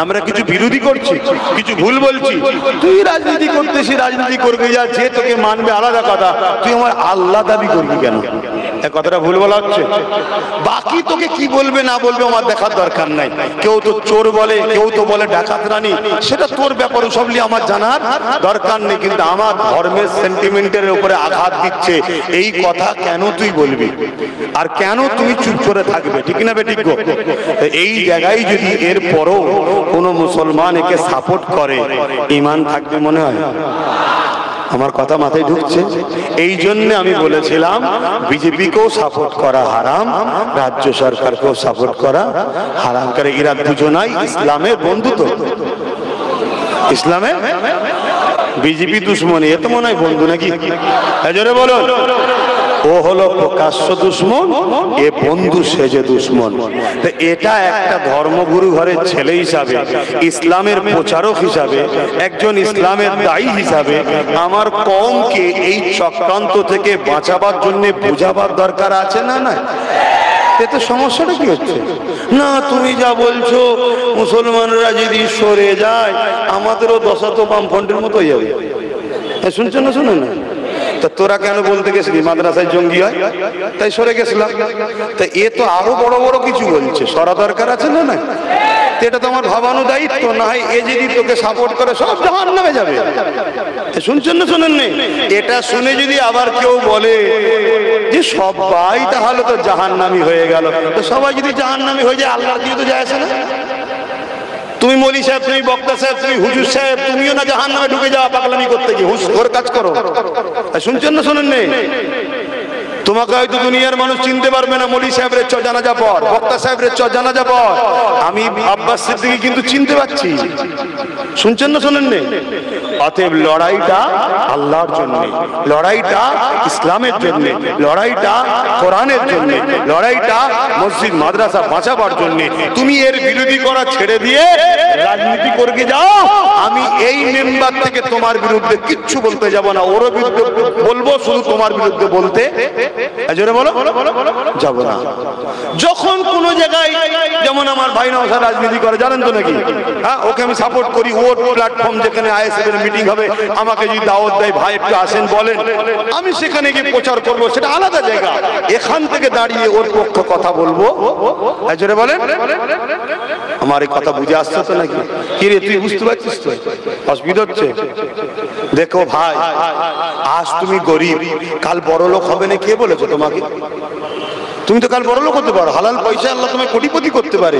আমরা কিছু বিরোধী করছি, কিছু ভুল বলছি? তুই রাজনীতি করতেছিস, রাজনীতি করবি, যা যে তোকে মানবে আলাদা কথা, তুই আমার আল্লাহ দাবি করবি কেন? এই কথাটা ভুল বলা হচ্ছে। বাকি তোকে কি বলবে না বলবে আমার দেখার দরকার নাই। কেউ তো চোর বলে, কেউ তো বলে ডাকাত রানী, সেটা তোর ব্যাপার, সবলি আমার জানার দরকার নেই। কিন্তু আমার ধর্মের সেন্টিমেন্টের উপরে আঘাত দিচ্ছে, এই কথা কেন তুই বলবি, আর কেন তুমি চুপ করে থাকবে? ঠিক না বে? ঠিক। এই জায়গায় যদি এর পরও কোন মুসলমান একে সাপোর্ট করে, ঈমান থাকবে মনে হয়? আমার কথা মাথায় ঢুকছে? এই জন্য আমি বলেছিলাম বিজেপিকেও সাপোর্ট করা হারাম, রাজ্য সরকারকেও সাপোর্ট করা হারাম। করে এরা দুজনাই ইসলামের বন্ধু তো। ইসলামের বিজেপি দুশ্মন, এ তো মনে হয় বন্ধু নাকি? জোরে বলো। ও হলো প্রকাশ্য দুশ্মন, এ বন্ধু সেজে দুশ্মন। এটা একটা ধর্মগুরু ঘরের ছেলে হিসাবে, ইসলামের প্রচারক হিসাবে, একজন ইসলামের দায়ী হিসাবে আমার কওমকে এই চক্রান্ত থেকে বাঁচাবার জন্য বোঝাবার দরকার আছে না? না এতে সমস্যাটা কি হচ্ছে? না তুমি যা বলছো মুসলমানরা যদি সরে যায় আমাদেরও দশা তো বামফ্রন্টের মতো হয়ে যাবে। শুনছেন না? শুনে না? তা তোরা কেন বলতে গেছিলি মাদ্রাসায় জঙ্গি হয়, তাই সরে গেছিলাম। তা এ তো আরো বড় বড় কিছু বলছে, সরা দরকার আছে না? না, এটা তো আমার ভাবানো দায়িত্ব। না হয় এ যদি তোকে সাপোর্ট করে সব জাহান্নামে যাবে। শুনছেন না? শুনেন নেই? এটা শুনে যদি আবার কেউ বলে যে সবাই তাহলে তো জাহান্নামী হয়ে গেল, তো সবাই যদি জাহান্নামী হয়ে যায় আল্লাহর কিছু তো যায় আসে না? তুমি মৌলী সাহেব, তুমি বক্তা সাহেব, তুমি হুজুর সাহেব, তুমিও না জাহান্নামে ঢুকে যাওয়া পাগলামি করতে গিয়ে হুঁশখোর কাজ করো। শুনছেন না? শোনেন নেই? তোমাকে হয়তো দুনিয়ার মানুষ চিনতে পারবে না মৌলী সাহেবের চ জানাজা পর, বক্তা সাহেবের চ জানাজা পর, আমি আব্বাস সিদ্দিকী কিন্তু চিনতে পারছি। শুনছেন না? শোনেন নেই? অতএব লড়াইটা আল্লাহর জন্য, লড়াইটা ইসলামের জন্য, লড়াইটা কোরআনের জন্য, লড়াইটা মসজিদ মাদ্রাসা বাঁচাবার জন্য। তুমি এর বিরোধী করা ছেড়ে দিয়ে রাজনীতি করে যাও, আমি এই মেম্বার থেকে তোমার বিরুদ্ধে কিচ্ছু বলতে যাব না, ওর বিরুদ্ধে বলবো, শুধু তোমার বিরুদ্ধে বলতে জোরে বলো যাব না। যখন কোন জায়গায়, যেমন আমার ভাই নওশাদ রাজনীতি করে, জানেন তো নাকি? হ্যাঁ, ওকে আমি সাপোর্ট করি। ওর প্ল্যাটফর্ম যেখানে আইএসএফ এর মিটিং হবে, আমাকে যদি দাওয়াত দেয়, ভাই একটু আসেন বলেন, আমি সেখানে গিয়ে প্রচার করব, সেটা আলাদা জায়গা। এখান থেকে দাঁড়িয়ে ওর পক্ষে কথা বলবো, জোরে বলেন। আমার এই কথা বুঝে আসছে তো নাকি? কি রে, তুই বুঝতে পারছিস তো? অসুবিধা হচ্ছে? দেখো ভাই, আজ তুমি গরিব, কাল বড় লোক হবে না, কে বলেছে তোমাকে? তুমি তো কাল বড় লোক হতে পারো, হালাল পয়সা আল্লাহ তোমায় কোটিপতি করতে পারে,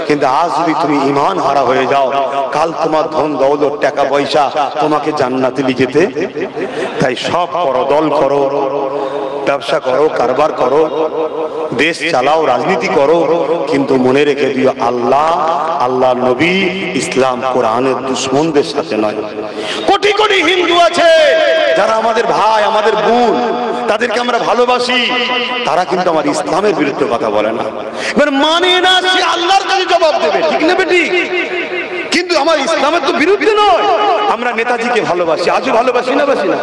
কিন্তু আজ যদি তুমি ঈমান হারা হয়ে যাও, কাল তোমার ধন দৌলত টাকা পয়সা তোমাকে জান্নাতে নিয়ে যেতে। তাই সব করো, দল করো, ব্যবসা করো, কারবার করো, দেশ চালাও, রাজনীতি করো, কিন্তু মনে রেখে দিও আল্লাহ, আল্লাহ নবী, ইসলাম কোরআনের দুশমনদের সাথে নয়। কোটি কোটি হিন্দু আছে যারা আমাদের ভাই, আমাদের বোন, তাদেরকে আমরা ভালোবাসি, তারা কিন্তু আমার ইসলামের বিরুদ্ধে কথা বলে না। এবার মানে না, সে আল্লাহর কাছে জবাব দেবে, ঠিক না বেটি? কিন্তু আমার ইসলামের তো বিরুদ্ধে নয়। আমরা নেতাজিকে ভালোবাসি, আজও ভালোবাসি না? বাসি না?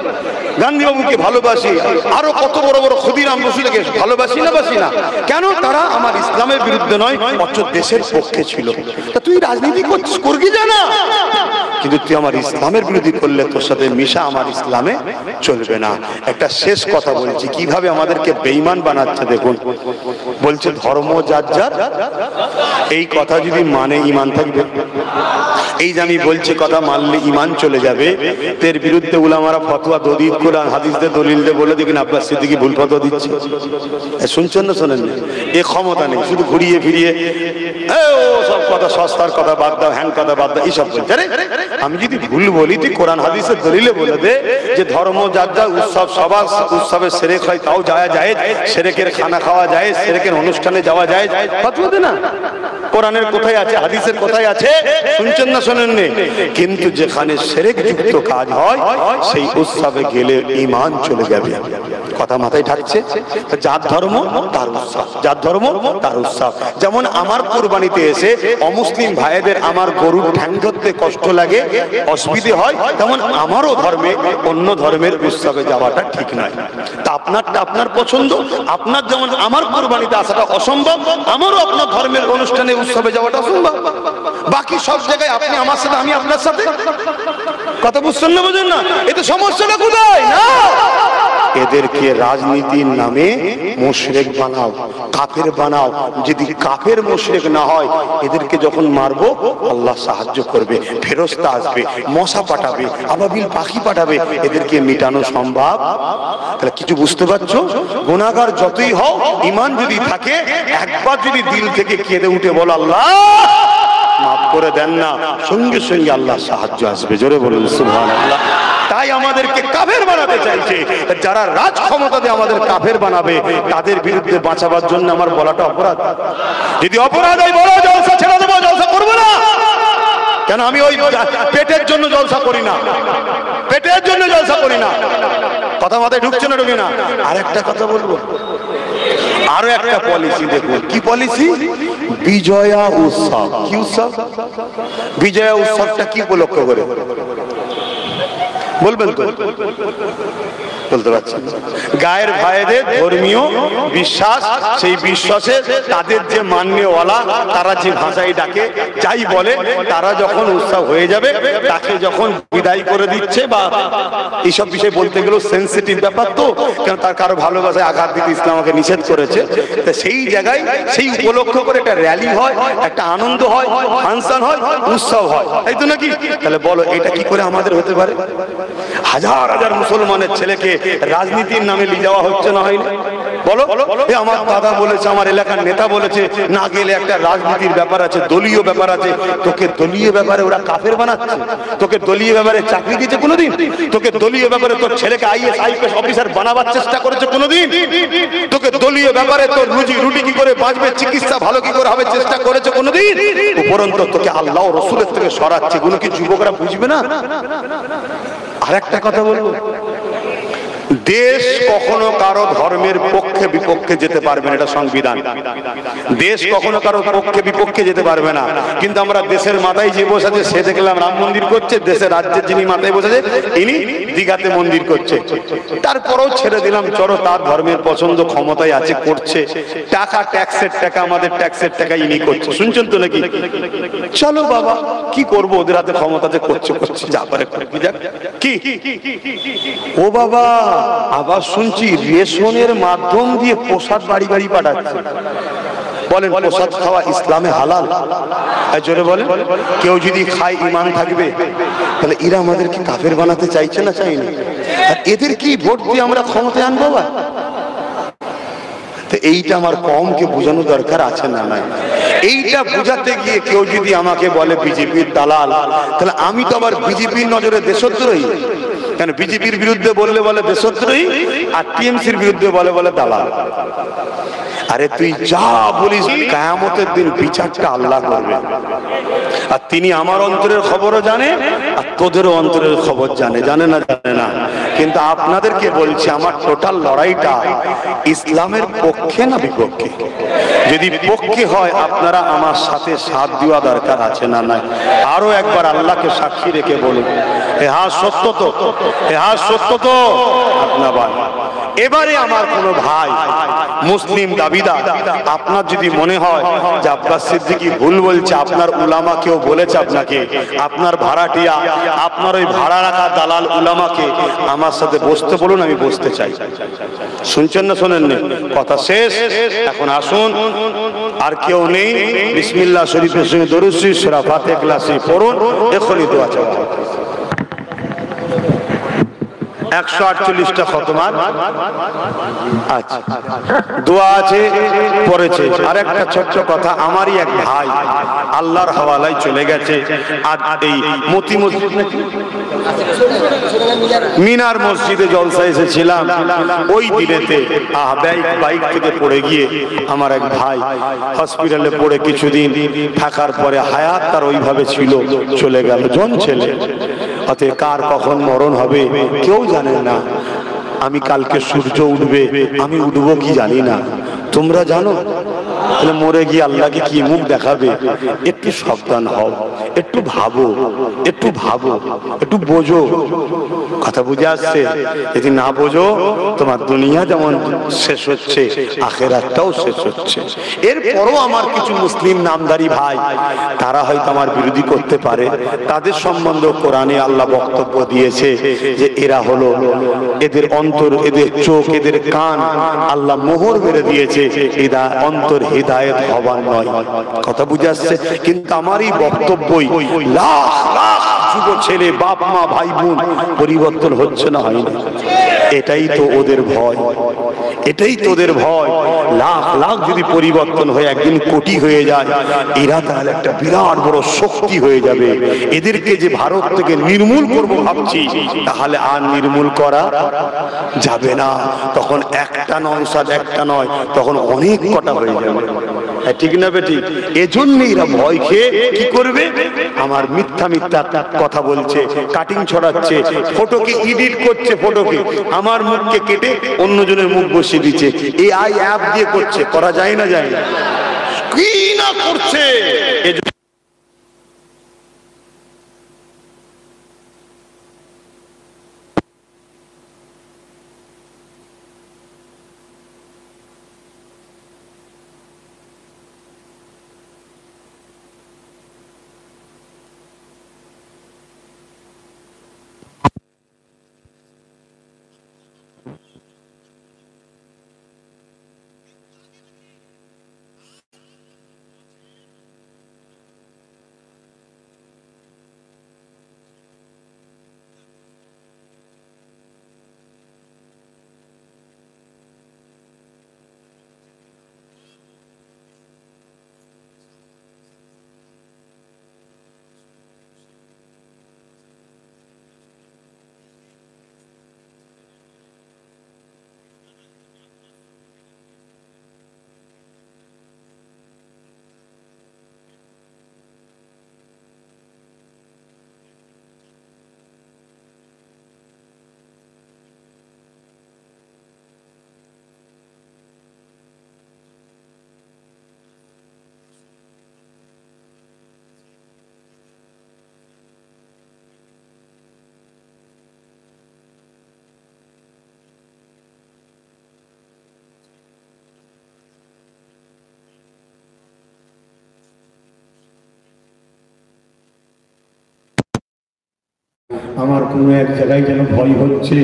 গান্ধী বাবুকে ভালোবাসি, আরো কত বড় বড় ক্ষুদিরাম বসুকে ভালোবাসি না? বাসি না? কেন? তারা আমার ইসলামের বিরুদ্ধে নয়, অথচ দেশের পক্ষে ছিল। তা তুই রাজনীতি করছিস, করবি জানা, কিন্তু তুই আমার ইসলামের বিরোধী করলে তোর সাথে মিশা আমার ইসলামে চলবে না। একটা শেষ কথা বলছি, কিভাবে আমাদেরকে বেঈমান বানাচ্ছে দেখুন। বলছে ধর্ম যার যার, এই কথা যদি মানে ঈমান থাকবে। এই যে আমি বলছি কথা মানলে ঈমান চলে যাবে, এর বিরুদ্ধে উলামারা ফতোয়া দলিল, কোরআন হাদিসে দলিল দিয়ে বলে দেখুন আব্বাস সিদ্দিকী ভুল ফতোয়া দিচ্ছে। শুনছেন না? শোনেন না? এ ক্ষমতা নেই, শুধু ঘুরিয়ে ফিরিয়ে ও সব কথা, সস্তার কথা বাদ দাও, হ্যান কথা বাদ দাও, এইসব বলছে। আমি যদি ভুল বলি, তুই কোরআন হাদিসের দলিলে বলে দে যে ধর্ম যার যার, উৎসব সবার উৎসবের সেরেক হয়, তাও যাওয়া যায়, সেরেকের খানা খাওয়া যায়, সেরেকের অনুষ্ঠানে যাওয়া যায়, ফতোয়া দে না। কোরআনের কোথায় আছে, হাদিসের কোথায় আছে? শুনছেন না? শোনেননি? কিন্তু যেখানে শিরক যুক্ত কাজ হয় সেই উৎসবে গেলে ঈমান চলে যাবে। কথা মাথায় ঢাকছে? যার ধর্ম তার উৎসব, যার ধর্ম তার উৎসব। যেমন আমার কুরবানিতে এসে অমুসলিম ভাইদের আমার গরুর ঠ্যাং ধরতে কষ্ট লাগে, অসুবিধে হয়, তেমন আমারও ধর্মে অন্য ধর্মের উৎসবে যাওয়াটা ঠিক নয়। তা আপনারটা আপনার পছন্দ, আপনার যেমন আমার কুরবানিতে আসাটা অসম্ভব, আমারও আপনার ধর্মের অনুষ্ঠানে উৎসবে যাওয়াটা অসম্ভব। বাকি সব জায়গায় আপনি আমার সাথে, আমি আপনার সাথে। কথা বুঝছেন না? বুঝেন না? এতে সমস্যাটা কোথায়? না, এদেরকে রাজনীতির নামে মুশরিক বানাও, কাফের বানাও। যদি কাফের মুশরিক না হয়, এদেরকে যখন মারবো আল্লাহ সাহায্য করবে, ফেরেশতা আসবে, মশা পাঠাবে, আবাবিল পাখি পাঠাবে, এদেরকে মিটানো সম্ভব। তাহলে কিছু বুঝতে পারছো? গুনাহগার যতই হও, ঈমান যদি থাকে, একবার যদি দিল থেকে কেঁদে উঠে বল আল্লাহ মাফ করে দেন না, সঙ্গে সঙ্গে আল্লাহ সাহায্য আসবে। জোরে বলুন সুবহানাল্লাহ। তাই আমাদেরকে কাফের বানাতে চাইছে। যারা রাজ ক্ষমতা দিয়ে আমাদের কাফের বানাবে, তাদের বিরুদ্ধে বাঁচাবার জন্য আমার বলাটা অপরাধ। যদি অপরাধ হয় বলো, জলসা ছেড়ে দেবো, জলসা করবো না। কেন? আমি ওই পেটের জন্য জলসা করি না, পেটের জন্য জলসা করি না। কথা মাথায় ঢুকছে না? ঢুকে না? আর একটা কথা বলবো, আরো একটা পলিসি দেখুন। কি পলিসি? বিজয়া উৎসব। কি উৎসব? বিজয়া উৎসবটা কি উপলক্ষ করে? বলবেন তো? বলতে পারছেন? গায়ের ভাইদের ধর্মীয় বিশ্বাস, সেই বিশ্বাসে তাদের যে মান্যওয়ালা, তারা যে ভাষায় ডাকে, যাই বলে, তারা যখন উৎসাহ হয়ে যাবে, তাকে যখন বিদায় করে দিচ্ছে, বা এইসব বিষয় বলতে গেলেও সেন্সিটিভ ব্যাপার তো, কেন তার কারো ভালোবাসায় আঘাত দিতে ইসলাম আমাকে নিষেধ করেছে। সেই জায়গায় সেই উপলক্ষ করে একটা র্যালি হয়, একটা আনন্দ হয়, ফাংশন হয়, উৎসব হয়, তাই তো নাকি? তাহলে বলো এটা কি করে আমাদের হতে পারে? হাজার হাজার মুসলমানের ছেলেকে রাজনীতির নামে নিয়ে যাওয়া হচ্ছে না, হয়নি? বলো, আমার দাদা বলেছে, আমার এলাকার নেতা বলেছে, না গেলে একটা রাজনীতির ব্যাপার আছে, দলীয় ব্যাপার আছে। তোকে দলীয় ব্যাপারে ওরা কাফের বানাচ্ছে? তোকে দলীয় ব্যাপারে চাকরি দিয়েছে কোনোদিন? তোকে দলীয় ব্যাপারে তোর ছেলেকে আইএস আইপিএস অফিসার বানাবার চেষ্টা করেছে কোনোদিন? তোকে দলীয় ব্যাপারে তোর রুটি কি করে বাঁচবে, চিকিৎসা ভালো কি করে হবে চেষ্টা করেছে কোনোদিন? উপরন্তু তোকে আল্লাহ ও রসুলের থেকে সরাচ্ছে, এগুলো কি যুবকরা বুঝবে না? আর একটা কথা বলবো, দেশ কখনো কারো ধর্মের পক্ষে বিপক্ষে যেতে পারবে না, এটা সংবিধান। দেশ কখনো কারো পক্ষে বিপক্ষে যেতে পারবে না। কিন্তু আমরা দেশের মাথায় যে বসে আছে, সে দেখলাম রাম মন্দির করছে, দেশের রাজ্যের যিনি মাথায় বসেছে ইনি দীঘাতে মন্দির করছে। তারপরেও ছেড়ে দিলাম, চলো তার ধর্মের পছন্দ, ক্ষমতায় আছে, করছে, টাকা ট্যাক্সের টাকা, আমাদের ট্যাক্সের টাকা ইনি করছে, শুনছেন তো নাকি? চলো বাবা, কি করবো, ওদের হাতে ক্ষমতাতে করছে, যা পারে কি। ও বাবা, আবার শুনছি রেশনের মাধ্যম দিয়ে প্রসাদ বাড়ি বাড়ি পাঠাচ্ছে। বলেন প্রসাদ খাওয়া ইসলামে হালাল? জোরে বলেন। কেউ যদি খায় ঈমান থাকবে? তাহলে এরা আমাদেরকে কাফের বানাতে চাইছে না, চাইনি? আর এদের কি ভোট দিয়ে আমরা ক্ষমতায় আনবো? এইটা আমার কমকে বোঝানো দরকার আছে না নাই? এইটা বোঝাতে গিয়ে কেউ যদি আমাকে বলে বিজেপির দালাল, তাহলে আমি তো আবার বিজেপির নজরে দেশদ্রোহী। কেন? বিজেপির বিরুদ্ধে বললে বলে দেশদ্রোহী, আর টিএমসির বিরুদ্ধে বলে দালাল। আরে তুই যা বলিস, কিয়ামতের দিন বিচারটা আল্লাহ করবে। আর তিনি আমার অন্তরের খবরও জানে, আর তোদেরও অন্তরের খবর জানে। জানে না? জানে না। কিন্তু আপনাদেরকে বলছি, আমার টোটাল লড়াইটা ইসলামের পক্ষে না বিপক্ষে? যদি পক্ষে হয়, আপনারা আমার সাথে সাথ দেওয়া দরকার আছে না নাই? আরো একবার আল্লাহকে সাক্ষী রেখে বলুন, হ্যাঁ সত্য তো, হ্যাঁ সত্য তো। আপনার ভাই, এবারে আমার কোন ভাই মুসলিম দাবিদার, আপনার যদি মনে হয় যে আব্বাস সিদ্দিকী ভুল বলছে, আপনার উলামা কেউ বলেছে আপনাকে, আপনার ভাড়াটিয়া, আপনার ওই ভাড়া রাখা দালাল উলামাকে আমার সাথে বসতে বলুন, আমি বসতে চাই। শুনছেন না শোনেন না? কথা শেষ। এখন আসুন, আর কেউ নেই, বিসমিল্লাহ শরীফের সঙ্গে দরুদ শরীফ সূরা ফাতিহা ক্লাসে পড়ুন, এখনই দোয়া চাওয়া। 148টা খতমান আচ্ছা দোয়া আছে, পড়েছে। আর একটা ছোট্ট কথা, আমারই এক ভাই আল্লাহর হাওয়ালায় চলে গেছে। আর এই মতি মসজিদ মিনার মসজিদে জলসা এসেছিলাম, ওই দিনেতে বাইক থেকে পড়ে গিয়ে আমার এক ভাই হসপিটালে পড়ে কিছুদিন থাকার পরে হায়াত তার ওইভাবে ছিল, চলে গেল। জন ছেলে, অতএব কার কখন মরণ হবে কেউ জানে না। আমি কালকে সূর্য উঠবে, আমি উঠবো কি জানি না, তোমরা জানো? তাহলে মরে গিয়ে আল্লাহকে কি মুখ দেখাবে? একটু সাবধান হও, একটু ভাবো, একটু ভাবো, একটু বোঝো। কথা বুঝে আসছে? যদি না বোঝো, তোমার দুনিয়া যেমন শেষ হচ্ছে, আখিরাতটাও শেষ হচ্ছে। এরপরও আমার কিছু মুসলিম নামধারী ভাই, তারা হয়তো আমার বিরোধী করতে পারে। তাদের সম্বন্ধে কোরআনে আল্লাহ বক্তব্য দিয়েছে যে এরা হলো, এদের অন্তর, এদের চোখ, এদের কান আল্লাহ মোহর মেরে দিয়েছে, এরা অন্তর হিদায়াত হবার নয়। কথা বুঝে আসছে? কিন্তু আমার এই বক্তব্যই লাখ লাখ যুব ছেলে, বাপ মা, ভাই বোন পরিবর্তন হচ্ছে না, হয়নি? এটাই তো ওদের ভয়, এটাই তোদের ভয়। লাখ লাখ যদি পরিবর্তন হয়ে একদিন কোটি হয়ে যায়, এরা তাহলে একটা বিরাট বড় শক্তি হয়ে যাবে। এদেরকে যে ভারত থেকে নির্মূল করবো ভাবছি, তাহলে আর নির্মূল করা যাবে না। তখন একটা নয়, একটা নয়, তখন অনেক কটা হয়ে যাবে। ঠিক না বেটি? এজন্য এরা ভয় খেয়ে কি করবে? আমার মিথ্যা মিথ্যা কথা বলছে, কাটিং ছড়াচ্ছে, ফটোকে এডিট করছে, ফটোকে আমার মুখকে কেটে অন্যজনের মুখ বসিয়ে দিচ্ছে। এআই অ্যাপ দিয়ে করছে, করা যায় না? যায় কি না করছে। আমার কোনো এক জায়গায় যেন ভয় হচ্ছে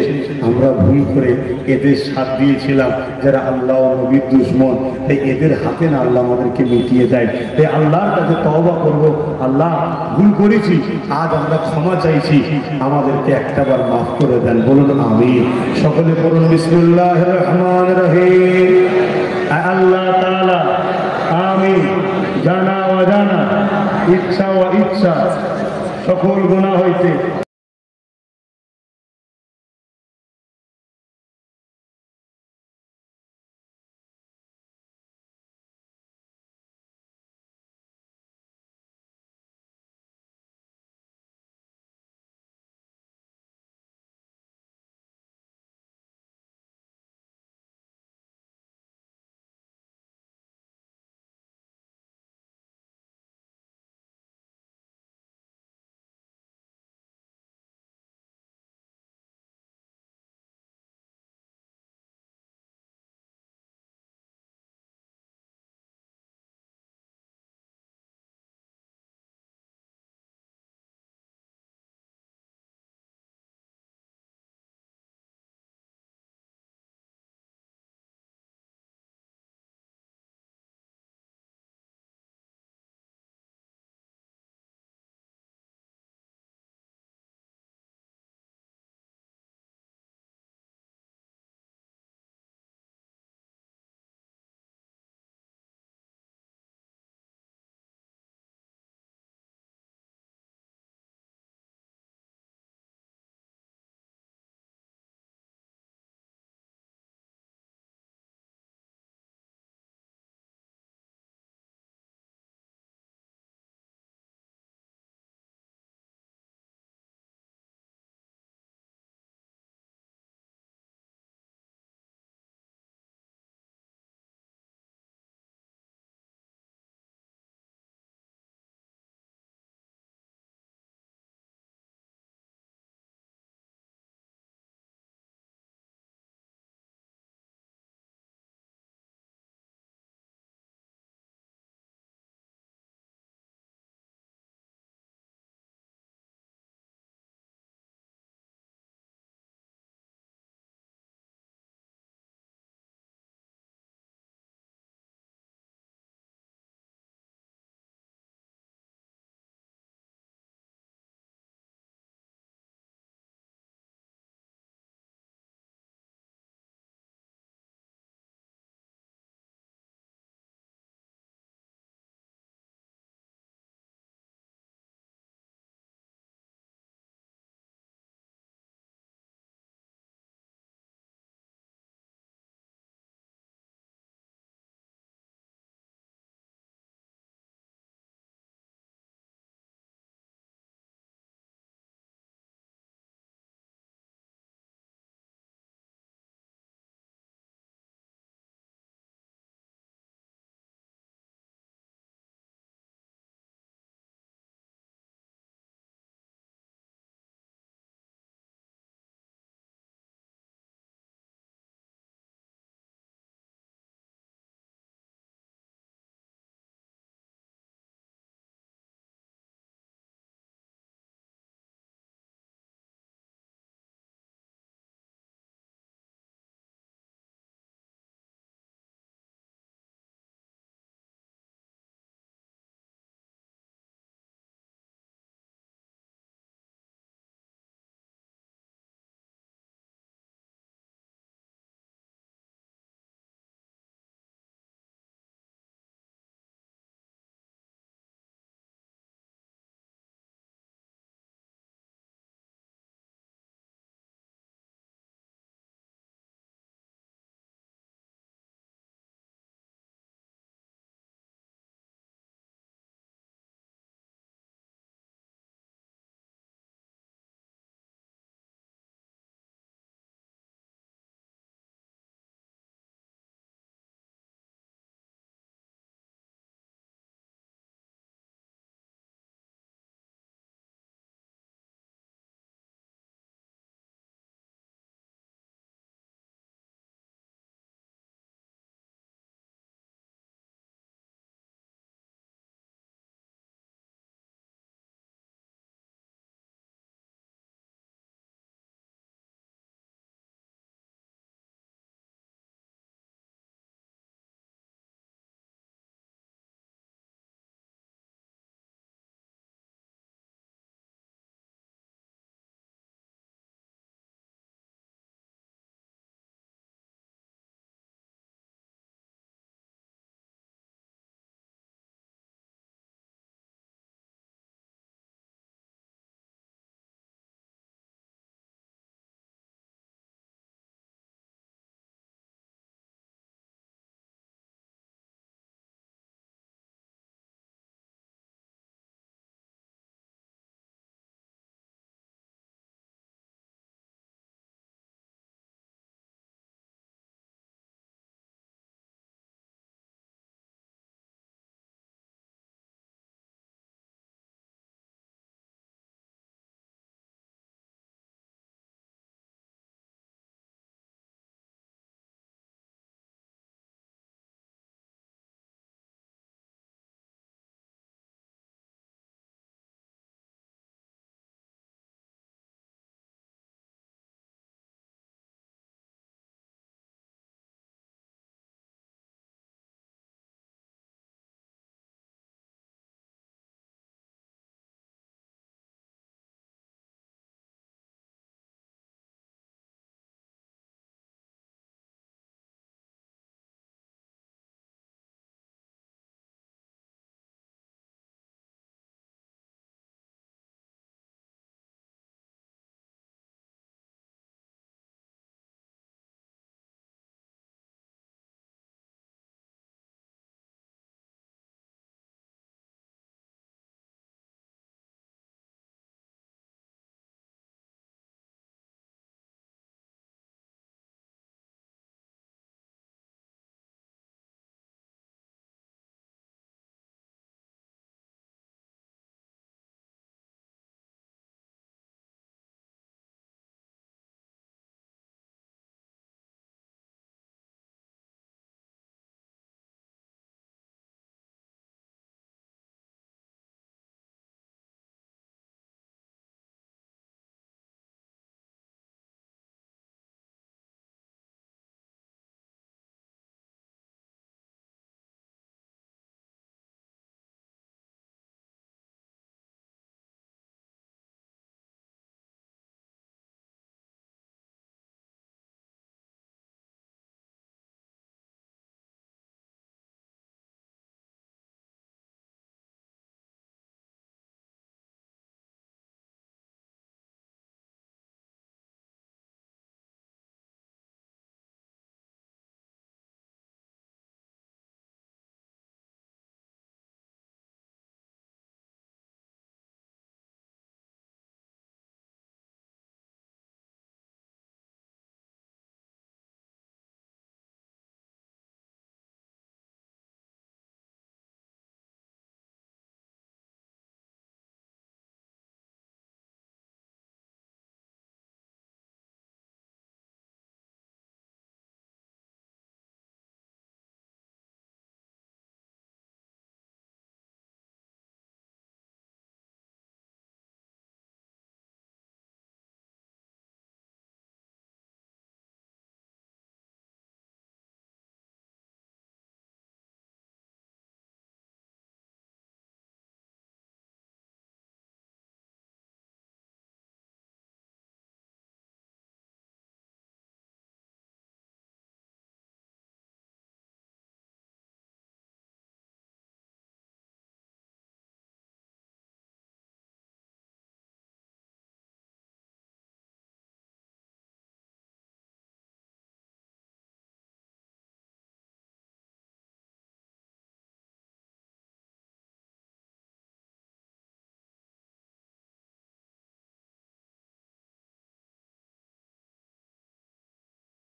আমরা ভুল করে এদের সাথ দিয়েছিলাম যারা আল্লাহ ও নবীর দুশমন, তাই এদের হাতে না আল্লাহ আমাদেরকে মিটিয়ে দেয়। তাই আল্লাহর কাছে তওবা করব, আল্লাহ ভুল করেছি, আজ আমরা ক্ষমা চাইছি, আমাদেরকে একটাবার মাফ করে দেন। বলুন আমিন। সকলে বলুন বিসমিল্লাহির রহমানির রহিম। আল্লাহ তাআলা আমি জানা অজানা, ইচ্ছা ও ইচ্ছা সকল গুনাহ হইতে